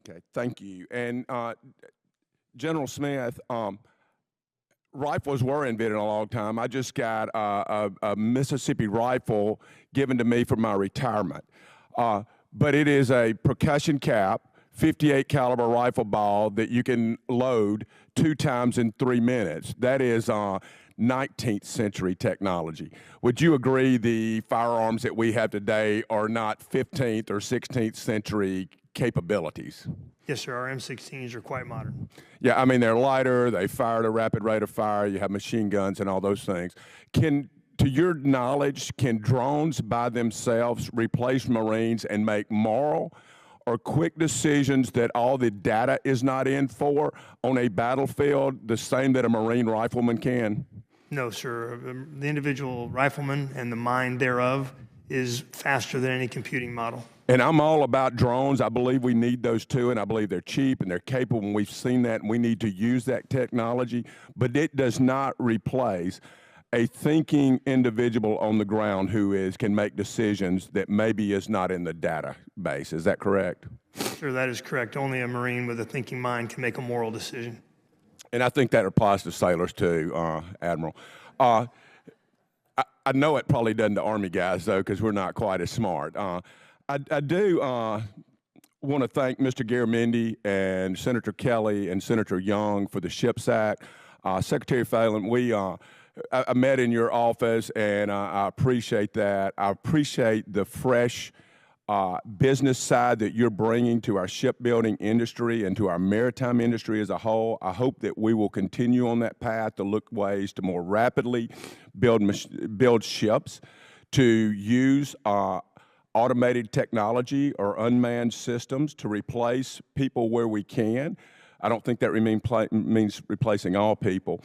Okay, thank you. And General Smith, rifles were invented a long time. I just got a Mississippi rifle given to me for my retirement. But it is a percussion cap, 58 caliber rifle ball that you can load 2 times in 3 minutes. That is 19th century technology. Would you agree the firearms that we have today are not 15th or 16th century capabilities? Yes, sir. Our M16s are quite modern. Yeah, I mean, they're lighter, they fire at a rapid rate of fire, you have machine guns and all those things. To your knowledge, can drones by themselves replace Marines and make moral or quick decisions that all the data is not in for on a battlefield the same that a Marine rifleman can? No, sir. The individual rifleman and the mind thereof is faster than any computing model. And I'm all about drones. I believe we need those too, and I believe they're cheap and they're capable, and we've seen that, and we need to use that technology. But it does not replace a thinking individual on the ground who can make decisions that maybe is not in the database. Is that correct? Sir, that is correct. Only a Marine with a thinking mind can make a moral decision. And I think that applies to sailors too, Admiral. I know it probably doesn't to Army guys, though, because we're not quite as smart. I do want to thank Mr. Garamendi and Senator Kelly and Senator Young for the SHIPS Act. Secretary Phelan, I met in your office, and I appreciate that. I appreciate the fresh business side that you're bringing to our shipbuilding industry and to our maritime industry as a whole. I hope that we will continue on that path to look ways to more rapidly build ships, to use automated technology or unmanned systems to replace people where we can. I don't think that means replacing all people.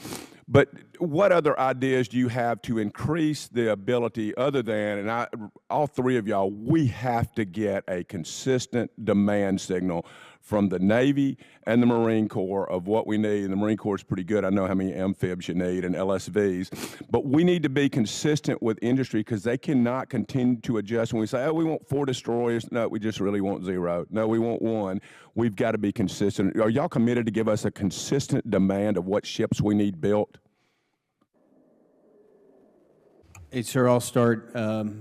But what other ideas do you have to increase the ability other than, and all three of y'all, we have to get a consistent demand signal from the Navy and the Marine Corps of what we need. And the Marine Corps is pretty good. I know how many amphibs you need and LSVs. But we need to be consistent with industry because they cannot continue to adjust. When we say, oh, we want 4 destroyers, no, we just really want 0. No, we want 1. We've got to be consistent. Are y'all committed to give us a consistent demand of what ships we need built? Hey, sir, I'll start.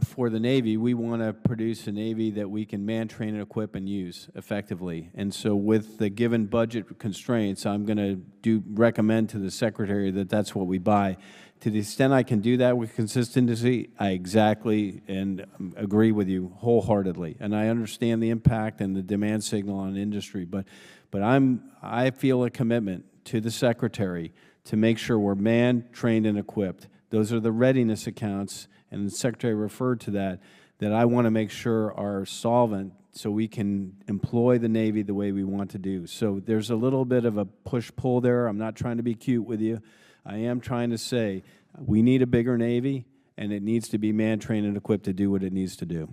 For the Navy, we want to produce a Navy that we can man, train, and equip and use effectively. And so with the given budget constraints, I'm going to recommend to the Secretary that that's what we buy. To the extent I can do that with consistency, I exactly and agree with you wholeheartedly. And I understand the impact and the demand signal on industry, but I feel a commitment to the Secretary to make sure we're manned, trained, and equipped. Those are the readiness accounts, and the Secretary referred to that I want to make sure are solvent so we can employ the Navy the way we want to do. So there's a little bit of a push-pull there. I'm not trying to be cute with you. I am trying to say we need a bigger Navy, and it needs to be manned, trained, and equipped to do what it needs to do.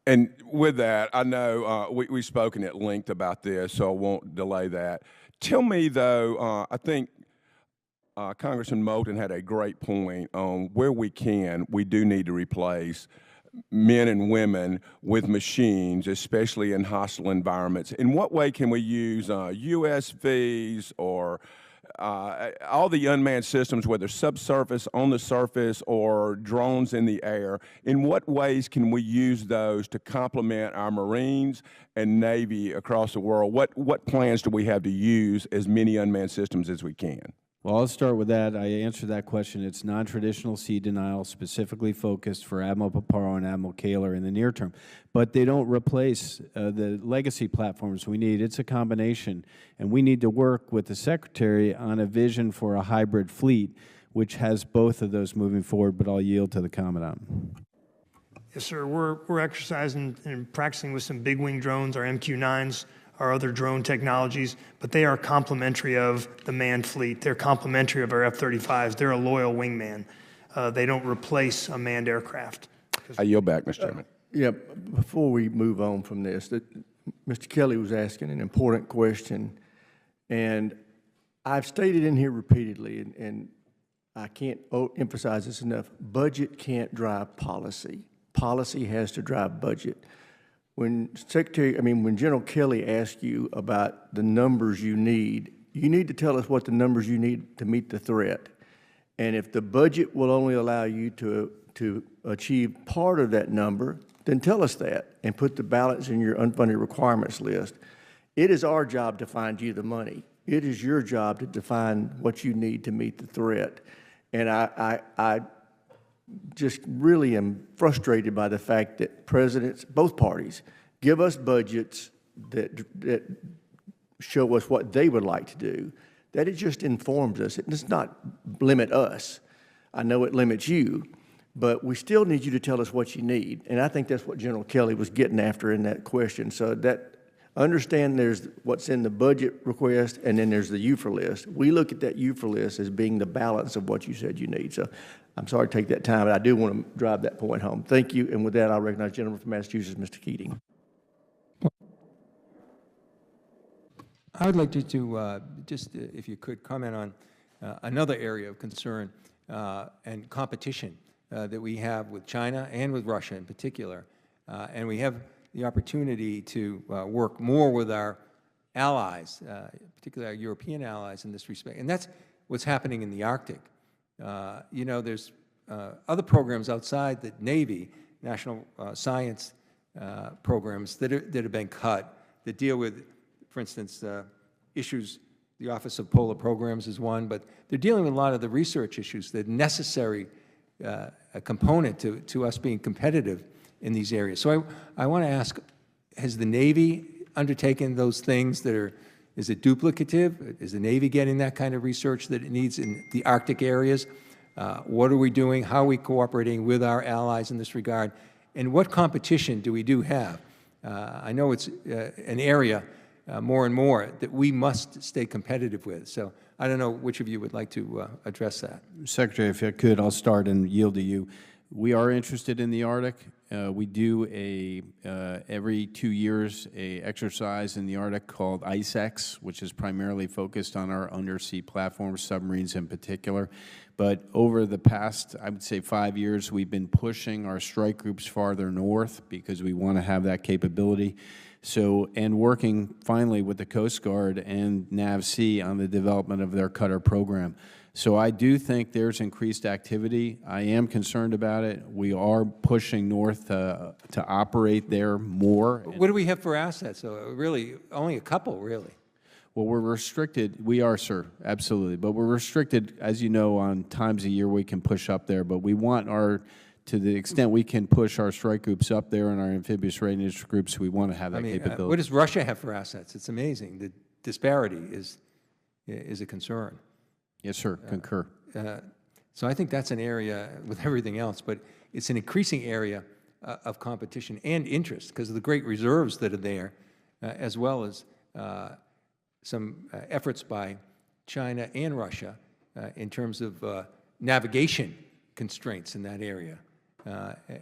And with that, I know we've spoken at length about this, so I won't delay that. Tell me, though, I think Congressman Moulton had a great point on where we do need to replace men and women with machines, especially in hostile environments. In what way can we use USVs or all the unmanned systems, whether subsurface, on the surface, or drones in the air? In what ways can we use those to complement our Marines and Navy across the world? What plans do we have to use as many unmanned systems as we can? Well, I'll start with that. I answered that question. It's non-traditional sea denial, specifically focused for Admiral Paparo and Admiral Kaler in the near term. But they don't replace the legacy platforms we need. It's a combination. And we need to work with the Secretary on a vision for a hybrid fleet, which has both of those moving forward, but I'll yield to the Commandant. Yes, sir. We're exercising and practicing with some big wing drones, our MQ-9s, our other drone technologies, but they are complementary of the manned fleet. They're complementary of our F-35s. They're a loyal wingman. They don't replace a manned aircraft. I yield back, Mr. Chairman. Yeah, before we move on from this, Mr. Kelly was asking an important question, and I've stated in here repeatedly, and I can't emphasize this enough, budget can't drive policy. Policy has to drive budget. When General Kelly asks you about the numbers you need to tell us what the numbers you need to meet the threat. And if the budget will only allow you to achieve part of that number, then tell us that and put the balance in your unfunded requirements list. It is our job to find you the money. It is your job to define what you need to meet the threat. And I just really am frustrated by the fact that presidents, both parties, give us budgets that show us what they would like to do, that it just informs us. It does not limit us. I know it limits you, but we still need you to tell us what you need. And I think that's what General Kelly was getting after in that question. So that understand there's what's in the budget request, and then there's the UFR list. We look at that UFR list as being the balance of what you said you need. So I'm sorry to take that time, but I do want to drive that point home. Thank you. And with that, I'll recognize the gentleman from Massachusetts, Mr. Keating. I would like to just, if you could, comment on another area of concern and competition that we have with China and with Russia in particular. And we have the opportunity to work more with our allies, particularly our European allies in this respect. And that's what's happening in the Arctic. You know, there's other programs outside the Navy, national science programs that have been cut that deal with, for instance, issues. The Office of Polar Programs is one, but they're dealing with a lot of the research issues that are necessary a component to us being competitive in these areas. So I want to ask, has the Navy undertaken those things that are, is it duplicative? Is the Navy getting that kind of research that it needs in the Arctic areas? What are we doing? How are we cooperating with our allies in this regard? And what competition do we have? I know it's an area more and more that we must stay competitive with. So I don't know which of you would like to address that. Secretary, if I could, I'll start and yield to you. We are interested in the Arctic. We do every 2 years a exercise in the Arctic called ICEX, which is primarily focused on our undersea platforms, submarines in particular. But over the past, I would say 5 years, we've been pushing our strike groups farther north because we want to have that capability. So, and working finally with the Coast Guard and NAVSEA on the development of their cutter program. So I do think there's increased activity. I am concerned about it. We are pushing north to operate there more. What do we have for assets? Really, only a couple, really. Well, we're restricted. We are, sir, absolutely. But we're restricted, as you know, on times a year we can push up there. But we want to the extent we can push our strike groups up there and our amphibious readiness groups, we want to have that capability. What does Russia have for assets? It's amazing. The disparity is a concern. Yes, sir, concur. So I think that's an area with everything else, but it's an increasing area of competition and interest because of the great reserves that are there, as well as some efforts by China and Russia in terms of navigation constraints in that area.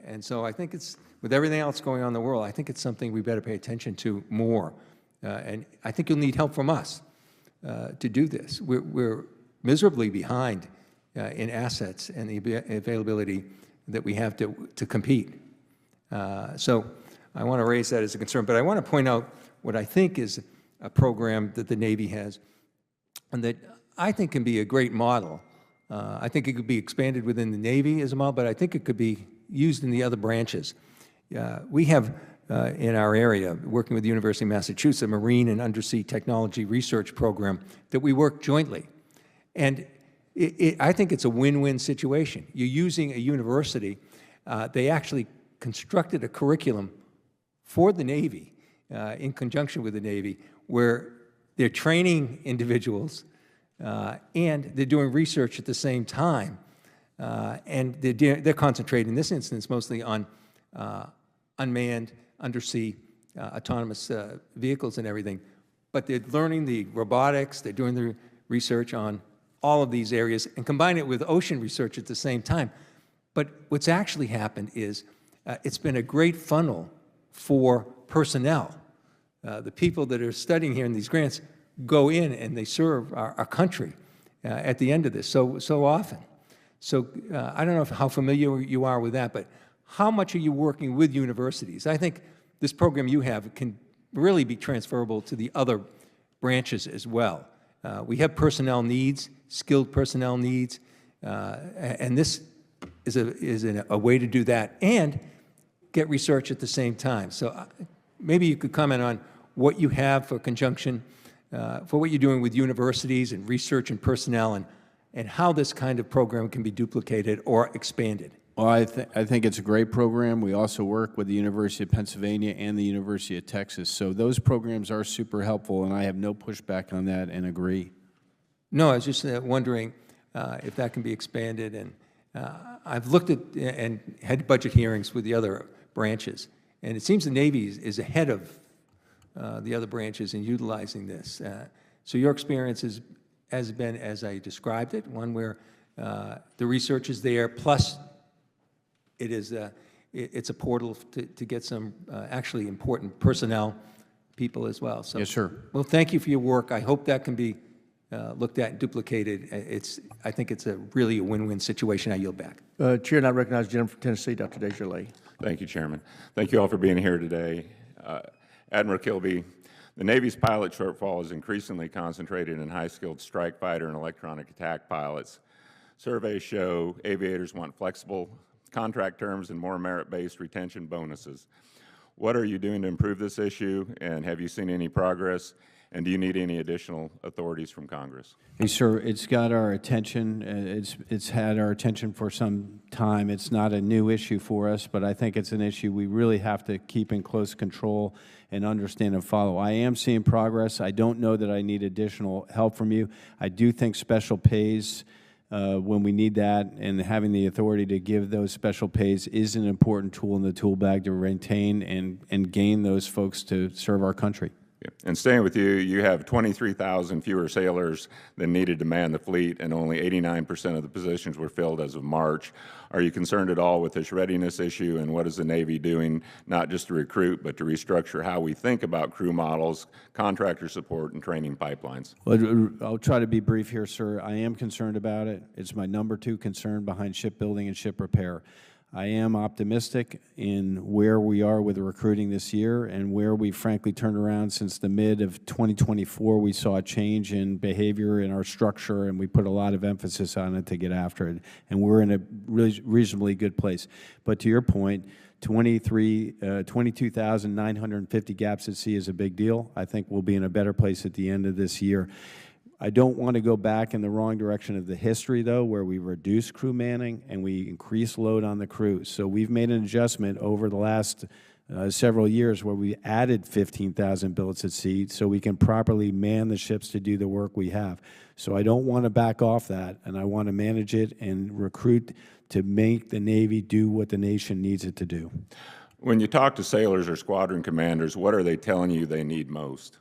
And so I think it's, with everything else going on in the world, I think it's something we better pay attention to more. And I think you'll need help from us to do this. We're miserably behind in assets and the availability that we have to compete. So I want to raise that as a concern. But I want to point out what I think is a program that the Navy has and that I think can be a great model. I think it could be expanded within the Navy as a model, but I think it could be used in the other branches. We have in our area, working with the University of Massachusetts, a marine and undersea technology research program that we work jointly. And I think it's a win-win situation. You're using a university. They actually constructed a curriculum for the Navy in conjunction with the Navy where they're training individuals and they're doing research at the same time. And they're concentrating in this instance mostly on unmanned, undersea, autonomous vehicles and everything. But they're learning the robotics, they're doing the research on all of these areas and combine it with ocean research at the same time. But what's actually happened is it's been a great funnel for personnel. The people that are studying here in these grants go in and they serve our country at the end of this so often. So I don't know how familiar you are with that, but how much are you working with universities? I think this program you have can really be transferable to the other branches as well. We have personnel needs, skilled personnel needs, and this is a way to do that and get research at the same time. So maybe you could comment on what you have for conjunction, for what you're doing with universities and research and personnel, and how this kind of program can be duplicated or expanded. Well, I think it's a great program. We also work with the University of Pennsylvania and the University of Texas. So those programs are super helpful, and I have no pushback on that and agree. No, I was just wondering if that can be expanded. And I've looked at and had budget hearings with the other branches, and it seems the Navy is ahead of the other branches in utilizing this. So your experience has been, as I described it, one where the research is there, plus it's a portal to get some actually important personnel people as well. So, yes, sir. Well, thank you for your work. I hope that can be looked at and duplicated. I think it's really a win-win situation. I yield back. Chair, and I recognize the gentleman from Tennessee, Dr. Desjardins. Thank you, Chairman. Thank you all for being here today. Admiral Kilby, the Navy's pilot shortfall is increasingly concentrated in high-skilled strike fighter and electronic attack pilots. Surveys show aviators want flexible contract terms and more merit-based retention bonuses. What are you doing to improve this issue, and have you seen any progress? And do you need any additional authorities from Congress? Hey, sir, it's got our attention. It's had our attention for some time. It's not a new issue for us, but I think it's an issue we really have to keep in close control and understand and follow. I am seeing progress. I don't know that I need additional help from you. I do think special pays when we need that, and having the authority to give those special pays is an important tool in the tool bag to retain and gain those folks to serve our country. Yeah. And staying with you, you have 23,000 fewer sailors than needed to man the fleet, and only 89% of the positions were filled as of March. Are you concerned at all with this readiness issue, and what is the Navy doing, not just to recruit, but to restructure how we think about crew models, contractor support, and training pipelines? Well, I'll try to be brief here, sir. I am concerned about it. It's my #2 concern behind shipbuilding and ship repair. I am optimistic in where we are with recruiting this year and where we frankly turned around since the mid of 2024. We saw a change in behavior in our structure, and we put a lot of emphasis on it to get after it. And we're in a really reasonably good place. But to your point, 22,950 gaps at sea is a big deal. I think we'll be in a better place at the end of this year. I don't want to go back in the wrong direction of the history, though, where we reduce crew manning and we increase load on the crews. So we've made an adjustment over the last several years where we added 15,000 billets at sea so we can properly man the ships to do the work we have. So I don't want to back off that, and I want to manage it and recruit to make the Navy do what the nation needs it to do. When you talk to sailors or squadron commanders, what are they telling you they need most?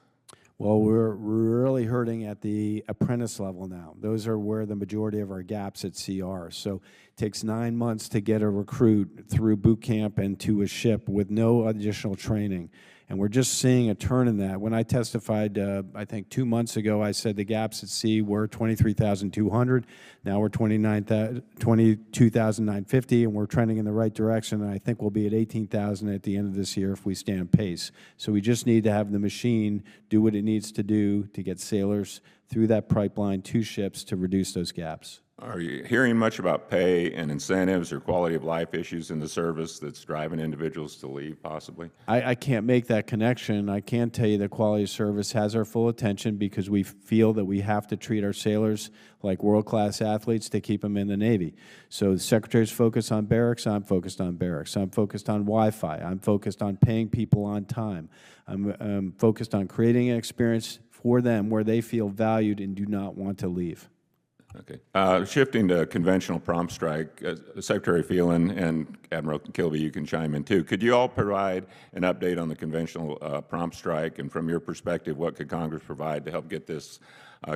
Well, we're really hurting at the apprentice level now. Those are where the majority of our gaps at sea are. So it takes 9 months to get a recruit through boot camp and to a ship with no additional training. And we're just seeing a turn in that. When I testified, I think 2 months ago, I said the gaps at sea were 23,200. Now we're 22,950, and we're trending in the right direction. And I think we'll be at 18,000 at the end of this year if we stay on pace. So we just need to have the machine do what it needs to do to get sailors through that pipeline to ships to reduce those gaps. Are you hearing much about pay and incentives or quality of life issues in the service that's driving individuals to leave, possibly? I can't make that connection. I can tell you that quality of service has our full attention because we feel that we have to treat our sailors like world-class athletes to keep them in the Navy. So the Secretary's focused on barracks, I'm focused on barracks. I'm focused on Wi-Fi. I'm focused on paying people on time. I'm focused on creating an experience for them where they feel valued and do not want to leave. Okay. Shifting to conventional prompt strike, Secretary Phelan and Admiral Kilby, you can chime in too. Could you all provide an update on the conventional prompt strike, and from your perspective, what could Congress provide to help get this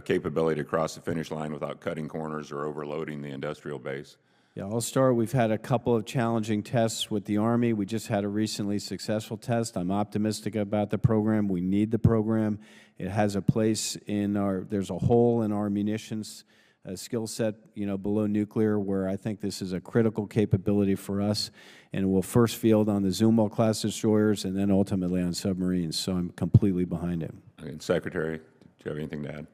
capability to cross the finish line without cutting corners or overloading the industrial base? Yeah, I'll start. We've had a couple of challenging tests with the Army. We just had a recently successful test. I'm optimistic about the program. We need the program. It has a place in there's a hole in our munitions skill set, below nuclear, where I think this is a critical capability for us, and we'll first field on the Zumwalt-class destroyers and then ultimately on submarines, so I'm completely behind it. Okay. Secretary, do you have anything to add?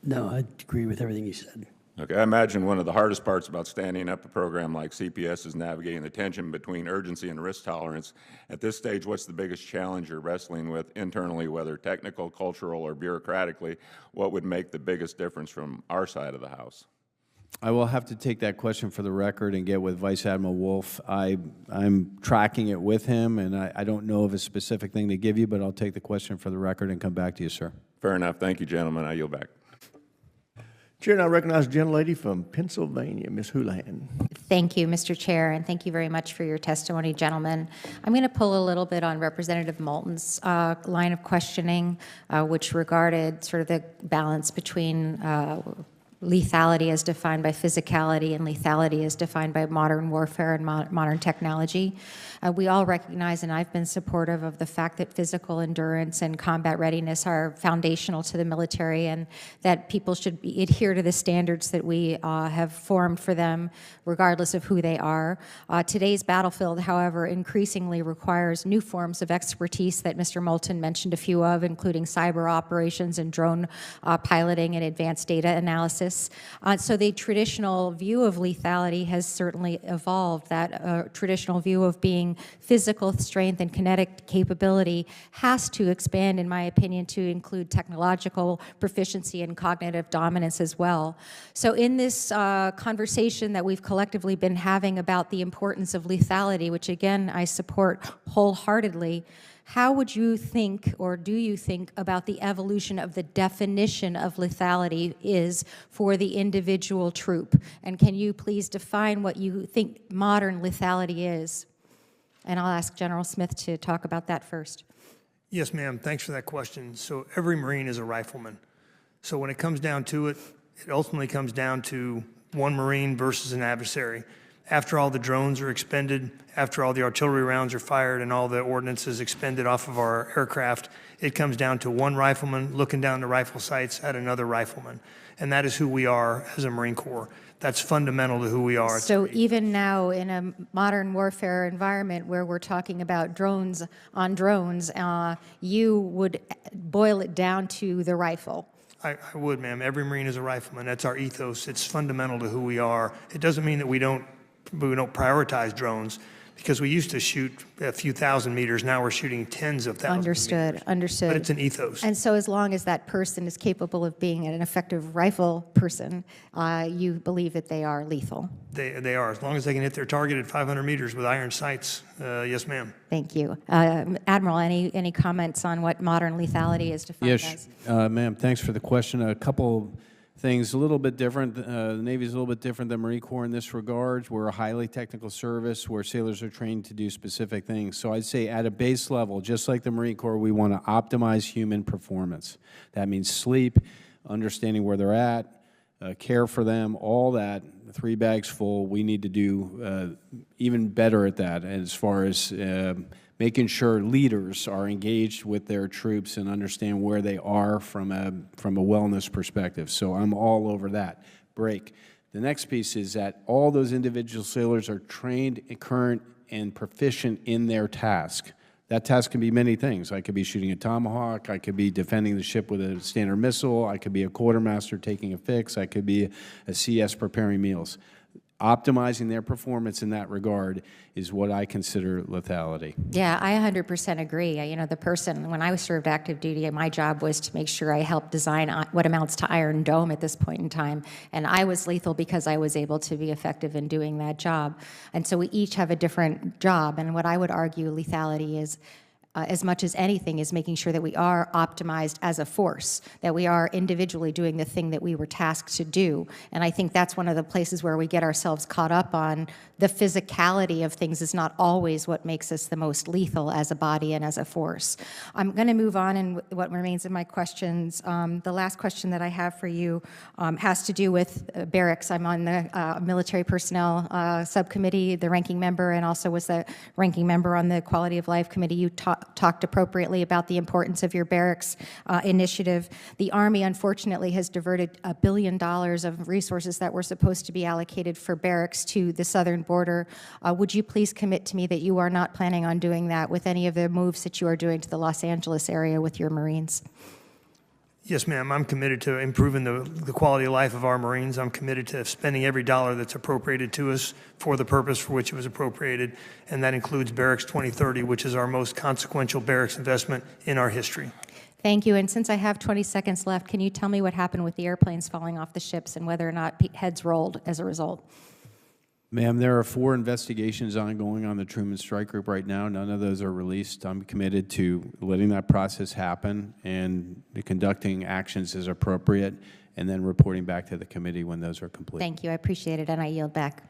No, I agree with everything you said. Okay, I imagine one of the hardest parts about standing up a program like CPS is navigating the tension between urgency and risk tolerance. At this stage, what's the biggest challenge you're wrestling with internally, whether technical, cultural, or bureaucratically? What would make the biggest difference from our side of the House? I will have to take that question for the record and get with Vice Admiral Wolf. I'm tracking it with him, and I don't know of a specific thing to give you, but I'll take the question for the record and come back to you, sir. Fair enough. Thank you, gentlemen. I yield back. Chair, now recognize the gentlelady from Pennsylvania, Ms. Houlihan. Thank you, Mr. Chair, and thank you very much for your testimony, gentlemen. I'm going to pull a little bit on Representative Moulton's line of questioning, which regarded sort of the balance between lethality as defined by physicality and lethality as defined by modern warfare and modern technology. We all recognize, and I've been supportive of the fact that physical endurance and combat readiness are foundational to the military, and that people should adhere to the standards that we have formed for them, regardless of who they are. Today's battlefield, however, increasingly requires new forms of expertise that Mr. Moulton mentioned a few of, including cyber operations and drone piloting and advanced data analysis. So the traditional view of lethality has certainly evolved. That traditional view of being physical strength and kinetic capability has to expand, in my opinion, to include technological proficiency and cognitive dominance as well. So in this conversation that we've collectively been having about the importance of lethality, which again I support wholeheartedly, how would you think, or do you think, about the evolution of the definition of lethality is for the individual troop? And can you please define what you think modern lethality is? And I'll ask General Smith to talk about that first. Yes, ma'am. Thanks for that question. So every Marine is a rifleman. So when it comes down to it, it ultimately comes down to one Marine versus an adversary. After all the drones are expended, after all the artillery rounds are fired and all the ordnance is expended off of our aircraft, it comes down to one rifleman looking down the rifle sights at another rifleman. And that is who we are as a Marine Corps. That's fundamental to who we are. So even now, in a modern warfare environment where we're talking about drones on drones, you would boil it down to the rifle. I would, ma'am. Every Marine is a rifleman. That's our ethos. It's fundamental to who we are. It doesn't mean that we don't prioritize drones, because we used to shoot a few thousand meters. Now we're shooting tens of thousands. Understood. Understood. But it's an ethos. And so as long as that person is capable of being an effective rifle person, you believe that they are lethal. They are. As long as they can hit their target at 500 meters with iron sights, yes, ma'am. Thank you. Admiral, any comments on what modern lethality is defined as? Yes, ma'am, thanks for the question. A couple things a little bit different. The Navy is a little bit different than Marine Corps in this regard. We're a highly technical service where sailors are trained to do specific things. So I'd say at a base level, just like the Marine Corps, we want to optimize human performance. That means sleep, understanding where they're at, care for them, all that, 3 bags full. We need to do even better at that as far as making sure leaders are engaged with their troops and understand where they are from a wellness perspective. So I'm all over that. Break. The next piece is that all those individual sailors are trained, current, and proficient in their task. That task can be many things. I could be shooting a Tomahawk. I could be defending the ship with a Standard missile. I could be a quartermaster taking a fix. I could be a CS preparing meals. Optimizing their performance in that regard is what I consider lethality. Yeah, I 100% agree. You know, the person, when I served active duty, my job was to make sure I helped design what amounts to Iron Dome at this point in time. And I was lethal because I was able to be effective in doing that job. And so we each have a different job. And what I would argue lethality is, as much as anything, is making sure that we are optimized as a force, that we are individually doing the thing that we were tasked to do. And I think that's one of the places where we get ourselves caught up on the physicality of things is not always what makes us the most lethal as a body and as a force. I'm going to move on in what remains of my questions. The last question that I have for you has to do with barracks. I'm on the military personnel subcommittee, the ranking member, and also was the ranking member on the quality of life committee. You talked appropriately about the importance of your barracks initiative. The Army, unfortunately, has diverted $1 billion of resources that were supposed to be allocated for barracks to the southern border. Would you please commit to me that you are not planning on doing that with any of the moves that you are doing to the Los Angeles area with your Marines? Yes, ma'am. I'm committed to improving the quality of life of our Marines. I'm committed to spending every dollar that's appropriated to us for the purpose for which it was appropriated, and that includes Barracks 2030, which is our most consequential barracks investment in our history. Thank you. And since I have 20 seconds left, can you tell me what happened with the airplanes falling off the ships and whether or not heads rolled as a result? Ma'am, there are 4 investigations ongoing on the Truman Strike Group right now. None of those are released. I'm committed to letting that process happen and conducting actions as appropriate and then reporting back to the committee when those are complete. Thank you. I appreciate it, and I yield back.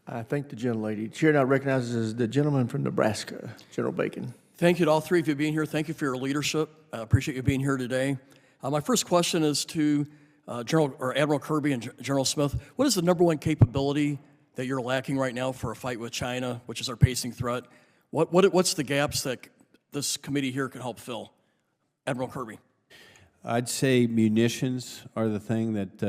I thank the gentlelady. Chair now recognizes the gentleman from Nebraska, General Bacon. Thank you to all 3 of you being here. Thank you for your leadership. I appreciate you being here today. My first question is to Admiral Kirby and General Smith. What is the #1 capability that you're lacking right now for a fight with China, which is our pacing threat? What's the gaps that this committee here can help fill? Admiral Kirby. I'd say munitions are the thing that,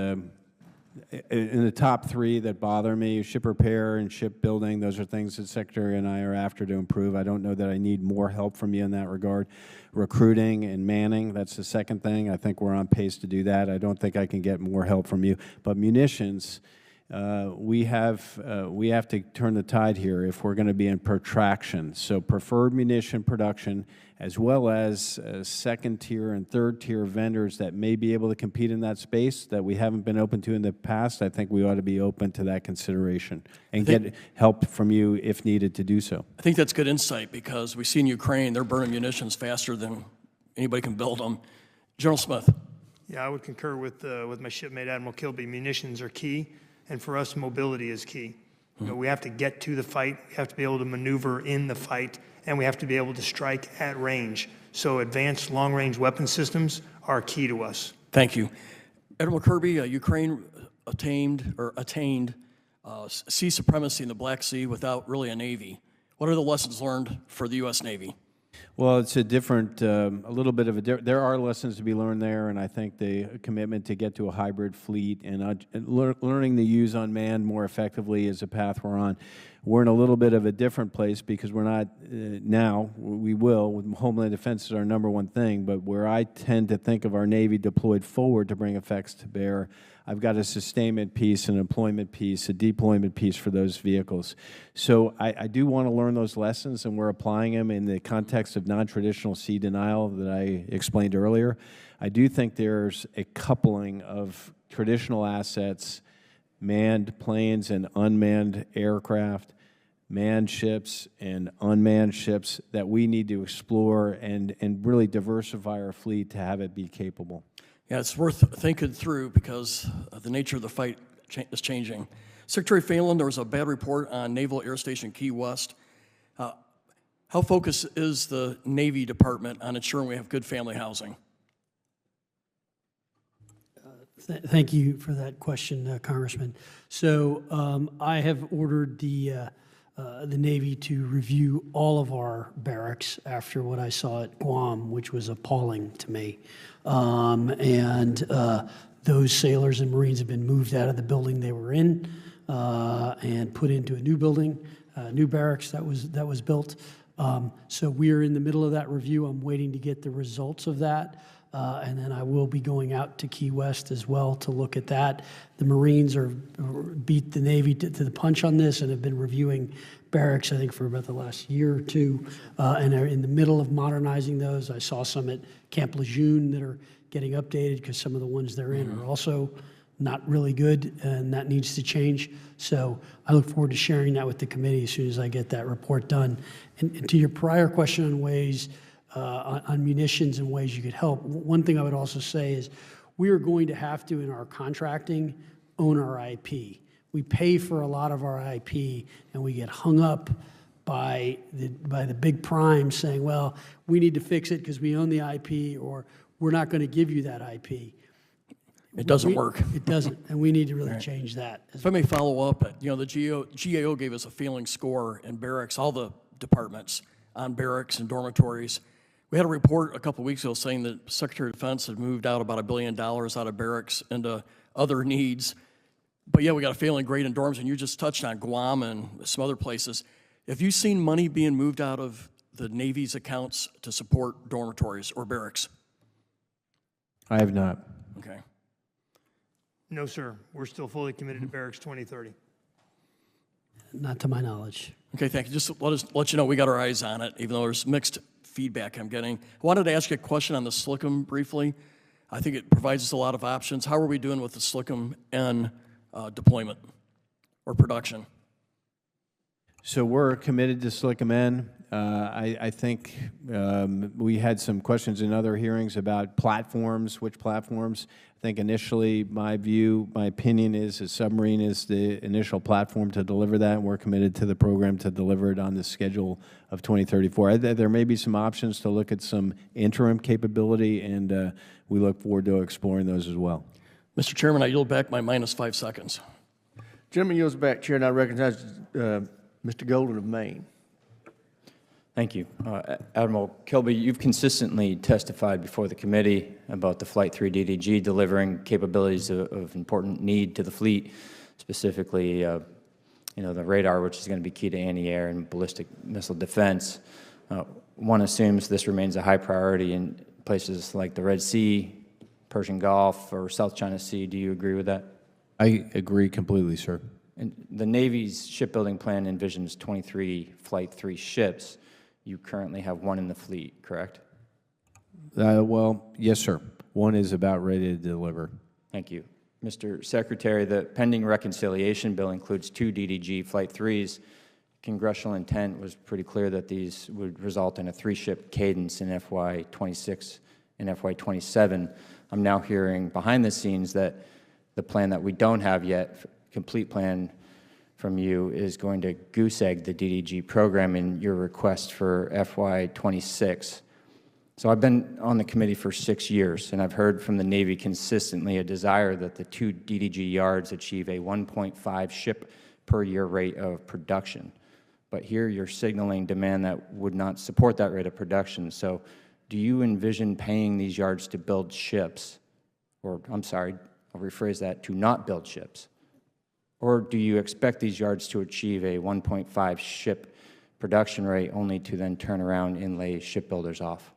in the top 3 that bother me, ship repair and shipbuilding. Those are things that Secretary and I are after to improve. I don't know that I need more help from you in that regard. Recruiting and manning, that's the second thing. I think we're on pace to do that. I don't think I can get more help from you. But munitions, we have to turn the tide here if we're going to be in protraction. So preferred munition production, as well as second-tier and third-tier vendors that may be able to compete in that space that we haven't been open to in the past. I think we ought to be open to that consideration and get help from you if needed to do so. I think that's good insight because we see in Ukraine, they're burning munitions faster than anybody can build them. General Smith. Yeah, I would concur with my shipmate, Admiral Kilby. Munitions are key. And for us, mobility is key. You know, we have to get to the fight, we have to be able to maneuver in the fight, and we have to be able to strike at range. So advanced long-range weapon systems are key to us. Thank you. Admiral Kirby, Ukraine attained sea supremacy in the Black Sea without really a Navy. What are the lessons learned for the U.S. Navy? Well, it's a different, a little bit of a, there are lessons to be learned there, and I think the commitment to get to a hybrid fleet and learning to use unmanned more effectively is a path we're on. We're in a little bit of a different place because we're not, now, we will, with Homeland Defense is our #1 thing, but where I tend to think of our Navy deployed forward to bring effects to bear, I've got a sustainment piece, an employment piece, a deployment piece for those vehicles. So I do want to learn those lessons, and we're applying them in the context of non-traditional sea denial that I explained earlier. I do think there's a coupling of traditional assets, manned planes and unmanned aircraft, manned ships and unmanned ships that we need to explore and really diversify our fleet to have it be capable. Yeah, it's worth thinking through because the nature of the fight is changing. Secretary Phelan, there was a bad report on Naval Air Station Key West. How focused is the Navy Department on ensuring we have good family housing? Thank you for that question, Congressman. So I have ordered the Navy to review all of our barracks after what I saw at Guam, which was appalling to me. Those sailors and Marines have been moved out of the building they were in and put into a new building, new barracks that was built. So we are in the middle of that review. I'm waiting to get the results of that. And then I will be going out to Key West as well to look at that. The Marines beat the Navy to the punch on this and have been reviewing barracks, I think, for about the last year or two, and are in the middle of modernizing those. I saw some at Camp Lejeune that are getting updated because some of the ones they're in are also not really good, and that needs to change. So I look forward to sharing that with the committee as soon as I get that report done. And to your prior question on ways, on munitions and ways you could help, one thing I would also say is we are going to have to, in our contracting, own our IP. We pay for a lot of our IP, and we get hung up by the big primes saying, well, we need to fix it because we own the IP, or we're not going to give you that IP. It doesn't work. It doesn't, and we need to really change that. If I may follow up, the GAO gave us a failing score in barracks, all the departments on barracks and dormitories. We had a report a couple of weeks ago saying that Secretary of Defense had moved out about $1 billion out of barracks into other needs. But yeah, we got a failing grade in dorms, and you just touched on Guam and some other places. Have you seen money being moved out of the Navy's accounts to support dormitories or barracks? I have not. Okay. No, sir. We're still fully committed to Barracks 2030. Not to my knowledge. Okay, thank you. Just let you know we got our eyes on it, even though there's mixed feedback I'm getting. I wanted to ask you a question on the Slickum briefly. I think it provides us a lot of options. How are we doing with the Slickum N deployment or production? So we're committed to Slickum N. I think we had some questions in other hearings about platforms, which platforms. I think initially my opinion is a submarine is the initial platform to deliver that, and we're committed to the program to deliver it on the schedule of 2034. There may be some options to look at some interim capability, and we look forward to exploring those as well. Mr. Chairman, I yield back my -5 seconds. Gentleman yields back, Chair, and I recognize Mr. Golden of Maine. Thank you. Admiral Kilby, you've consistently testified before the committee about the Flight 3 DDG delivering capabilities of important need to the fleet, specifically the radar, which is going to be key to anti-air and ballistic missile defense. One assumes this remains a high priority in places like the Red Sea, Persian Gulf, or South China Sea. Do you agree with that? I agree completely, sir. And the Navy's shipbuilding plan envisions 23 Flight 3 ships. You currently have one in the fleet, correct? Well, yes, sir. One is about ready to deliver. Thank you. Mr. Secretary, the pending reconciliation bill includes 2 DDG Flight 3s. Congressional intent was pretty clear that these would result in a 3-ship cadence in FY26 and FY27. I'm now hearing behind the scenes that the plan that we don't have yet, complete plan from you, is going to goose egg the DDG program in your request for FY26. So I've been on the committee for 6 years, and I've heard from the Navy consistently a desire that the 2 DDG yards achieve a 1.5 ship per year rate of production. but here you're signaling demand that would not support that rate of production. So do you envision paying these yards to build ships, or I'm sorry, I'll rephrase that, to not build ships? Or do you expect these yards to achieve a 1.5 ship production rate only to then turn around and lay shipbuilders off?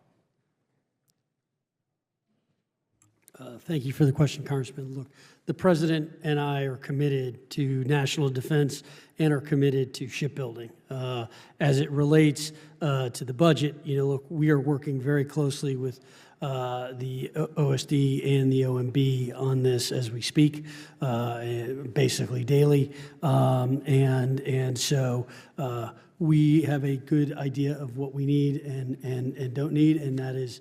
Thank you for the question, Congressman. Look, the President and I are committed to national defense and are committed to shipbuilding. As it relates to the budget, look, we are working very closely with the OSD and the OMB on this as we speak, basically daily. And so we have a good idea of what we need and don't need, and that is,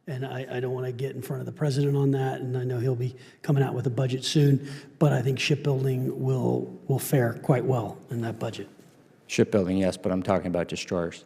and I don't want to get in front of the President on that, and I know he'll be coming out with a budget soon, but I think shipbuilding will fare quite well in that budget. Shipbuilding, yes, but I'm talking about destroyers.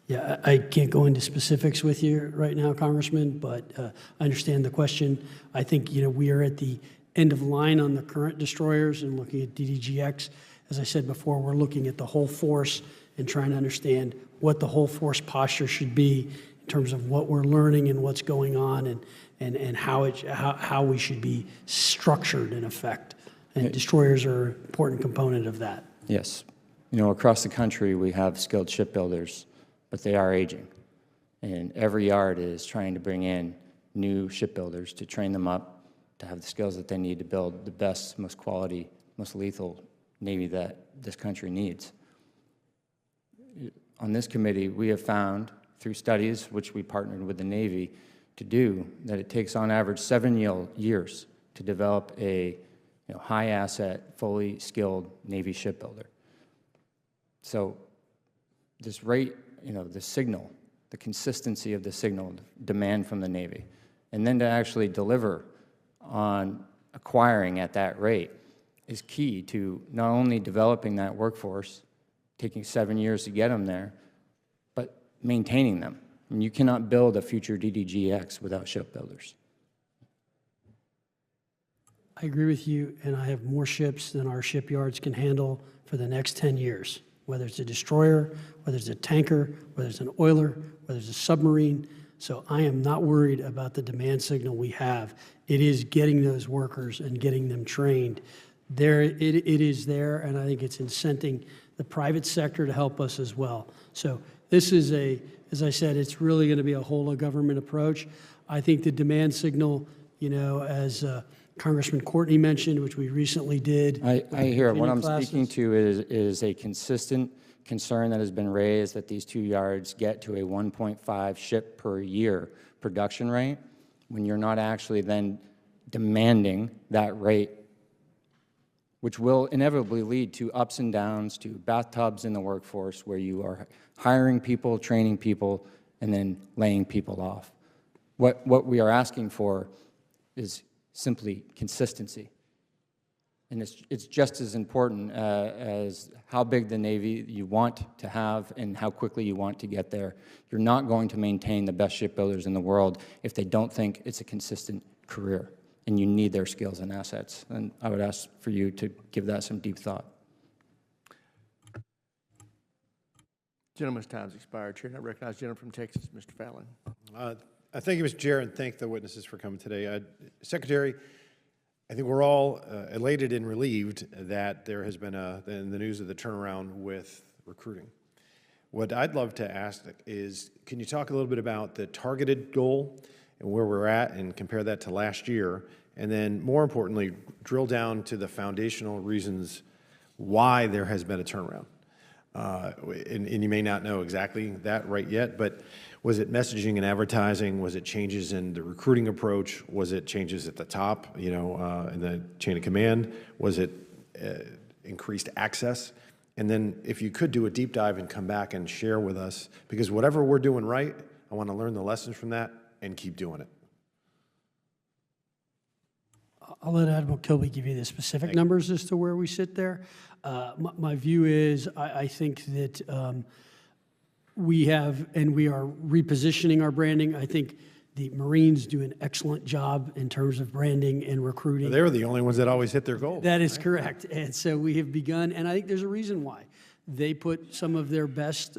Yeah, I can't go into specifics with you right now, Congressman, but I understand the question. I think, we are at the end of line on the current destroyers and looking at DDGX. As I said before, we're looking at the whole force and trying to understand what the whole force posture should be in terms of what we're learning and what's going on and how we should be structured in effect. And destroyers are an important component of that. Yes. Across the country, we have skilled shipbuilders, but they are aging. And every yard is trying to bring in new shipbuilders to train them up, to have the skills that they need to build the best, most quality, most lethal Navy that this country needs. On this committee, we have found, through studies which we partnered with the Navy to do, that it takes on average 7 years to develop a high-asset, fully skilled Navy shipbuilder. So this rate, the signal, the consistency of the signal demand from the Navy, and then to actually deliver on acquiring at that rate is key to not only developing that workforce, taking 7 years to get them there, but maintaining them. And you cannot build a future DDGX without shipbuilders. I agree with you, and I have more ships than our shipyards can handle for the next 10 years, whether it's a destroyer, whether it's a tanker, whether it's an oiler, whether it's a submarine. So I am not worried about the demand signal we have. It is getting those workers and getting them trained. It is there, and I think it's incenting the private sector to help us as well. So this is as I said, it's really going to be a whole of government approach. I think the demand signal, as Congressman Courtney mentioned, which we recently did. I hear it. What I'm speaking to is a consistent concern that has been raised that these 2 yards get to a 1.5 ship per year production rate when you're not actually then demanding that rate, which will inevitably lead to ups and downs, to bathtubs in the workforce where you are hiring people, training people, and then laying people off. What we are asking for is simply consistency. And it's just as important as how big the Navy you want to have and how quickly you want to get there. You're not going to maintain the best shipbuilders in the world if they don't think it's a consistent career, and you need their skills and assets. And I would ask for you to give that some deep thought. Gentleman's time's expired. Chair, I recognize the gentleman from Texas, Mr. Phelan. I thank you, Mr. Chair, and thank the witnesses for coming today. Secretary, I think we're all elated and relieved that there has been in the news of the turnaround with recruiting. What I'd love to ask is, can you talk a little bit about the targeted goal and where we're at and compare that to last year? And then, more importantly, drill down to the foundational reasons why there has been a turnaround. And you may not know exactly that right yet, but was it messaging and advertising? Was it changes in the recruiting approach? Was it changes at the top, in the chain of command? Was it increased access? And then if you could do a deep dive and come back and share with us, because whatever we're doing right, I want to learn the lessons from that and keep doing it. I'll let Admiral Kilby give you the specific numbers as to where we sit there. My view is I think that we are repositioning our branding. I think the Marines do an excellent job in terms of branding and recruiting. Well, they were the only ones that always hit their goals. That is correct. And so we have begun, and I think there's a reason why. they put some of their best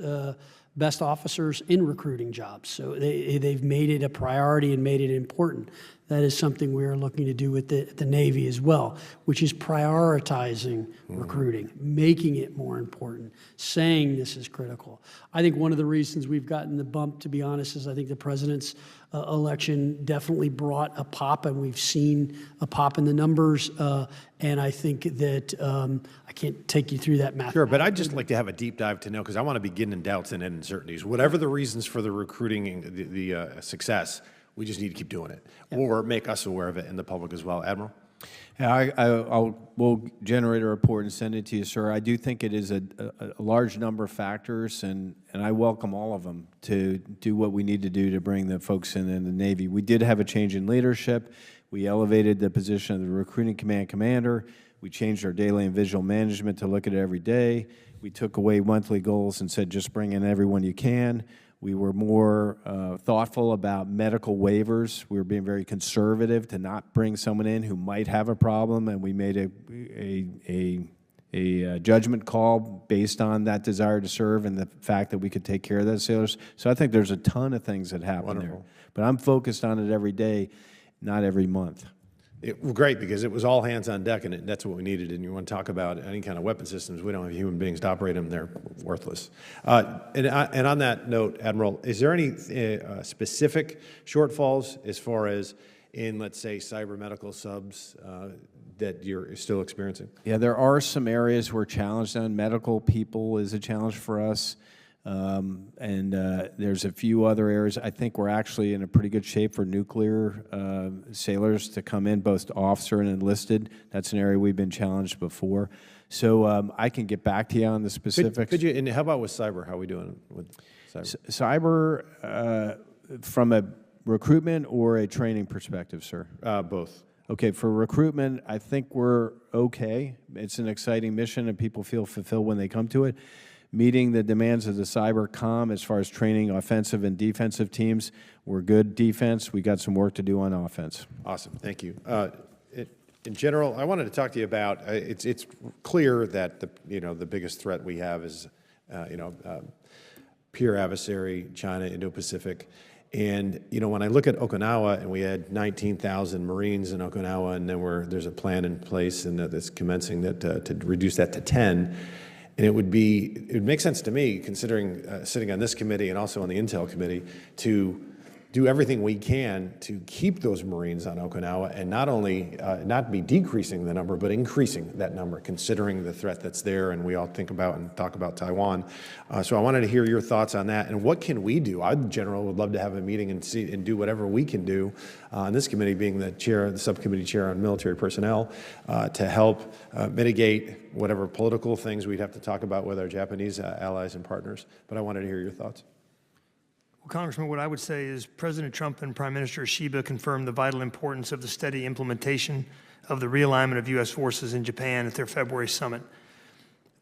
officers in recruiting jobs. So they've made it a priority and made it important. That is something we are looking to do with the Navy as well, which is prioritizing recruiting, making it more important, saying this is critical. I think one of the reasons we've gotten the bump, to be honest, is I think the president's election definitely brought a pop, and we've seen a pop in the numbers. And I think that I can't take you through that math. Sure, but I'd just like to have a deep dive to know, because I want to begin in doubts and end uncertainties. Whatever the reasons for the recruiting, the success, we just need to keep doing it, or make us aware of it in the public as well. Admiral? Yeah, we'll generate a report and send it to you, sir. I do think it is a large number of factors, and I welcome all of them to do what we need to do to bring the folks in the Navy. We did have a change in leadership. We elevated the position of the recruiting command commander. We changed our daily and visual management to look at it every day. We took away monthly goals and said, just bring in everyone you can. We were more thoughtful about medical waivers. We were being very conservative to not bring someone in who might have a problem, and we made a judgment call based on that desire to serve and the fact that we could take care of those sailors. So I think there's a ton of things that happen there. But I'm focused on it every day, not every month. Well, great, because it was all hands on deck, and that's what we needed. And you want to talk about any kind of weapon systems, we don't have human beings to operate them. They're worthless. And on that note, Admiral, is there any specific shortfalls as far as in, let's say, cyber medical subs that you're still experiencing? Yeah, there are some areas we're challenged on. Medical people is a challenge for us. And there's a few other areas. I think we're actually in a pretty good shape for nuclear sailors to come in, both officer and enlisted. That's an area we've been challenged before. So I can get back to you on the specifics. Could you, and how about with cyber? How are we doing with cyber? Cyber, from a recruitment or a training perspective, sir? Both. Okay, for recruitment, I think we're okay. It's an exciting mission, and people feel fulfilled when they come to it. Meeting the demands of the cyber comm as far as training offensive and defensive teams. We're good defense. We got some work to do on offense. Awesome, thank you. In general, I wanted to talk to you about, it's clear that the biggest threat we have is peer adversary, China, Indo-Pacific. And when I look at Okinawa, and we had 19,000 Marines in Okinawa, and then there's a plan in place and that's commencing that to reduce that to 10. And it would make sense to me, considering sitting on this committee and also on the Intel committee, to do everything we can to keep those Marines on Okinawa, and not only not be decreasing the number, but increasing that number, considering the threat that's there, and we all think about and talk about Taiwan. So I wanted to hear your thoughts on that, and what can we do? I, in general, would love to have a meeting and do whatever we can do on this committee, being the subcommittee chair on military personnel, to help mitigate whatever political things we'd have to talk about with our Japanese allies and partners. But I wanted to hear your thoughts. Well, Congressman, what I would say is President Trump and Prime Minister Shiba confirmed the vital importance of the steady implementation of the realignment of U.S. forces in Japan at their February summit.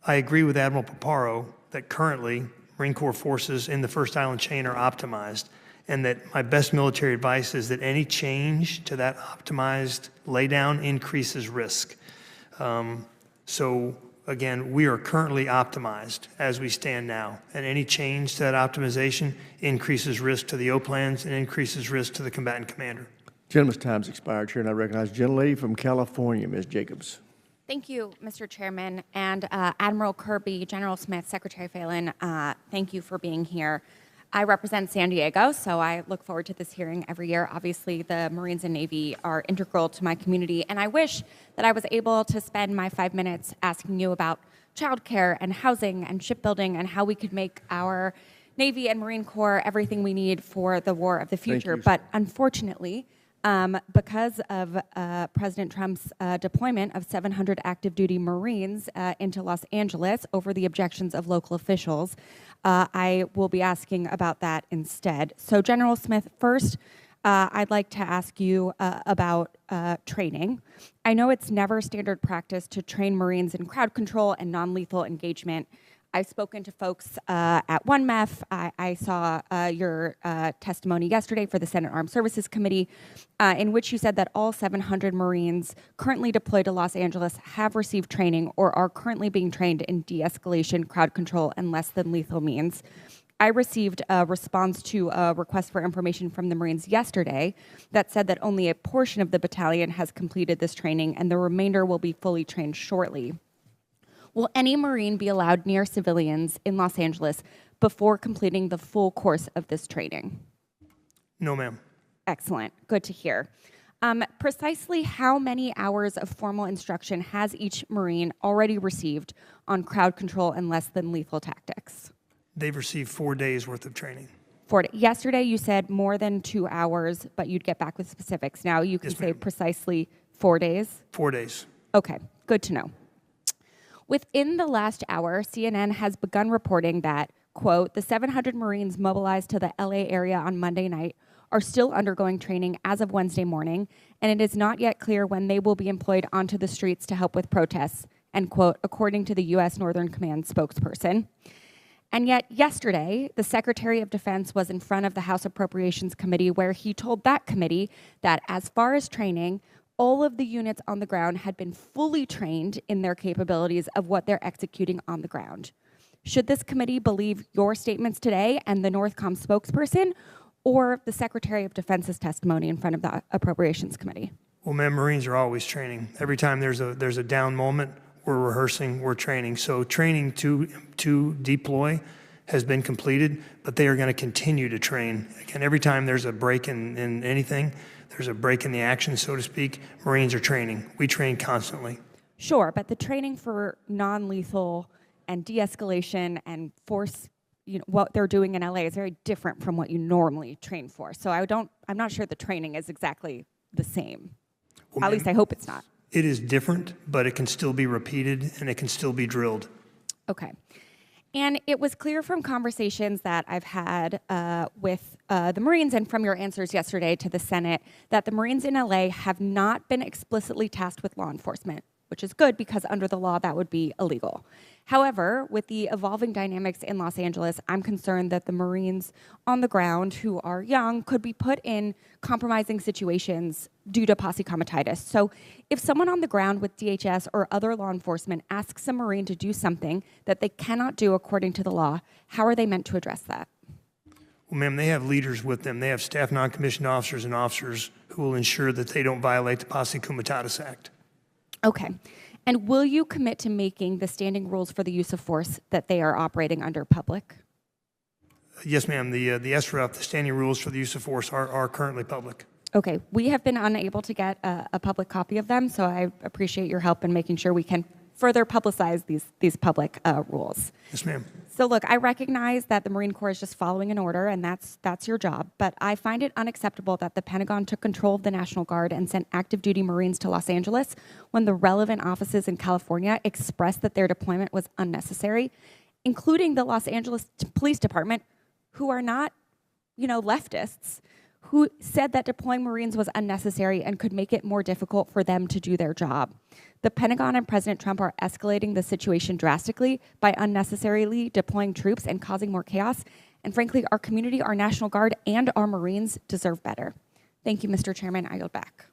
I agree with Admiral Paparo that currently Marine Corps forces in the First Island chain are optimized, and that my best military advice is that any change to that optimized laydown increases risk. So again, we are currently optimized as we stand now, and any change to that optimization increases risk to the O-plans and increases risk to the combatant commander. Gentleman's time's expired, Chair, and I recognize the gentlelady from California, Ms. Jacobs. Thank you, Mr. Chairman, and Admiral Kirby, General Smith, Secretary Phelan, thank you for being here. I represent San Diego, so I look forward to this hearing every year. Obviously, the Marines and Navy are integral to my community, and I wish that I was able to spend my 5 minutes asking you about childcare and housing and shipbuilding and how we could make our Navy and Marine Corps everything we need for the war of the future. But unfortunately, because of President Trump's deployment of 700 active duty Marines into Los Angeles over the objections of local officials, I will be asking about that instead. So General Smith, first, I'd like to ask you about training. I know it's never standard practice to train Marines in crowd control and non-lethal engagement. I've spoken to folks at 1MEF. I saw your testimony yesterday for the Senate Armed Services Committee, in which you said that all 700 Marines currently deployed to Los Angeles have received training or are currently being trained in de-escalation, crowd control, and less than lethal means. I received a response to a request for information from the Marines yesterday that said that only a portion of the battalion has completed this training and the remainder will be fully trained shortly. Will any Marine be allowed near civilians in Los Angeles before completing the full course of this training? No, ma'am. Excellent. Good to hear. Precisely how many hours of formal instruction has each Marine already received on crowd control and less than lethal tactics? They've received 4 days worth of training. Yesterday you said more than 2 hours, but you'd get back with specifics. Now you can say precisely 4 days? 4 days. Okay, good to know. Within the last hour, CNN has begun reporting that, quote, the 700 Marines mobilized to the LA area on Monday night are still undergoing training as of Wednesday morning, and it is not yet clear when they will be employed onto the streets to help with protests, end quote, according to the U.S. Northern Command spokesperson. And yet yesterday, the Secretary of Defense was in front of the House Appropriations Committee where he told that committee that as far as training, all of the units on the ground had been fully trained in their capabilities of what they're executing on the ground. Should this committee believe your statements today and the Northcom spokesperson, or the Secretary of Defense's testimony in front of the Appropriations Committee? Well, ma'am, Marines are always training. Every time there's a down moment, we're rehearsing, we're training. So training to deploy has been completed, but they are going to continue to train. Again, every time there's a break in anything, there's a break in the action, so to speak, Marines are training. We train constantly. Sure, but the training for non-lethal and de-escalation and force, what they're doing in LA is very different from what you normally train for. So I'm not sure the training is exactly the same. Well, at least I hope it's not. It is different, but it can still be repeated and it can still be drilled. Okay. And it was clear from conversations that I've had with the Marines and from your answers yesterday to the Senate that the Marines in LA have not been explicitly tasked with law enforcement, which is good because under the law that would be illegal. However, with the evolving dynamics in Los Angeles, I'm concerned that the Marines on the ground who are young could be put in compromising situations due to posse comitatus. So if someone on the ground with DHS or other law enforcement asks a Marine to do something that they cannot do according to the law, how are they meant to address that? Well, ma'am, they have leaders with them. They have staff non-commissioned officers and officers who will ensure that they don't violate the Posse Comitatus Act. Okay. And will you commit to making the standing rules for the use of force that they are operating under public? Yes, ma'am. The SRF, the standing rules for the use of force, are currently public. Okay. We have been unable to get a public copy of them, so I appreciate your help in making sure we can further publicize these public rules. Yes, ma'am. So look, I recognize that the Marine Corps is just following an order, and that's your job, but I find it unacceptable that the Pentagon took control of the National Guard and sent active duty Marines to Los Angeles when the relevant offices in California expressed that their deployment was unnecessary, including the Los Angeles Police Department, who are not, leftists, who said that deploying Marines was unnecessary and could make it more difficult for them to do their job. The Pentagon and President Trump are escalating the situation drastically by unnecessarily deploying troops and causing more chaos. And frankly, our community, our National Guard, and our Marines deserve better. Thank you, Mr. Chairman. I yield back.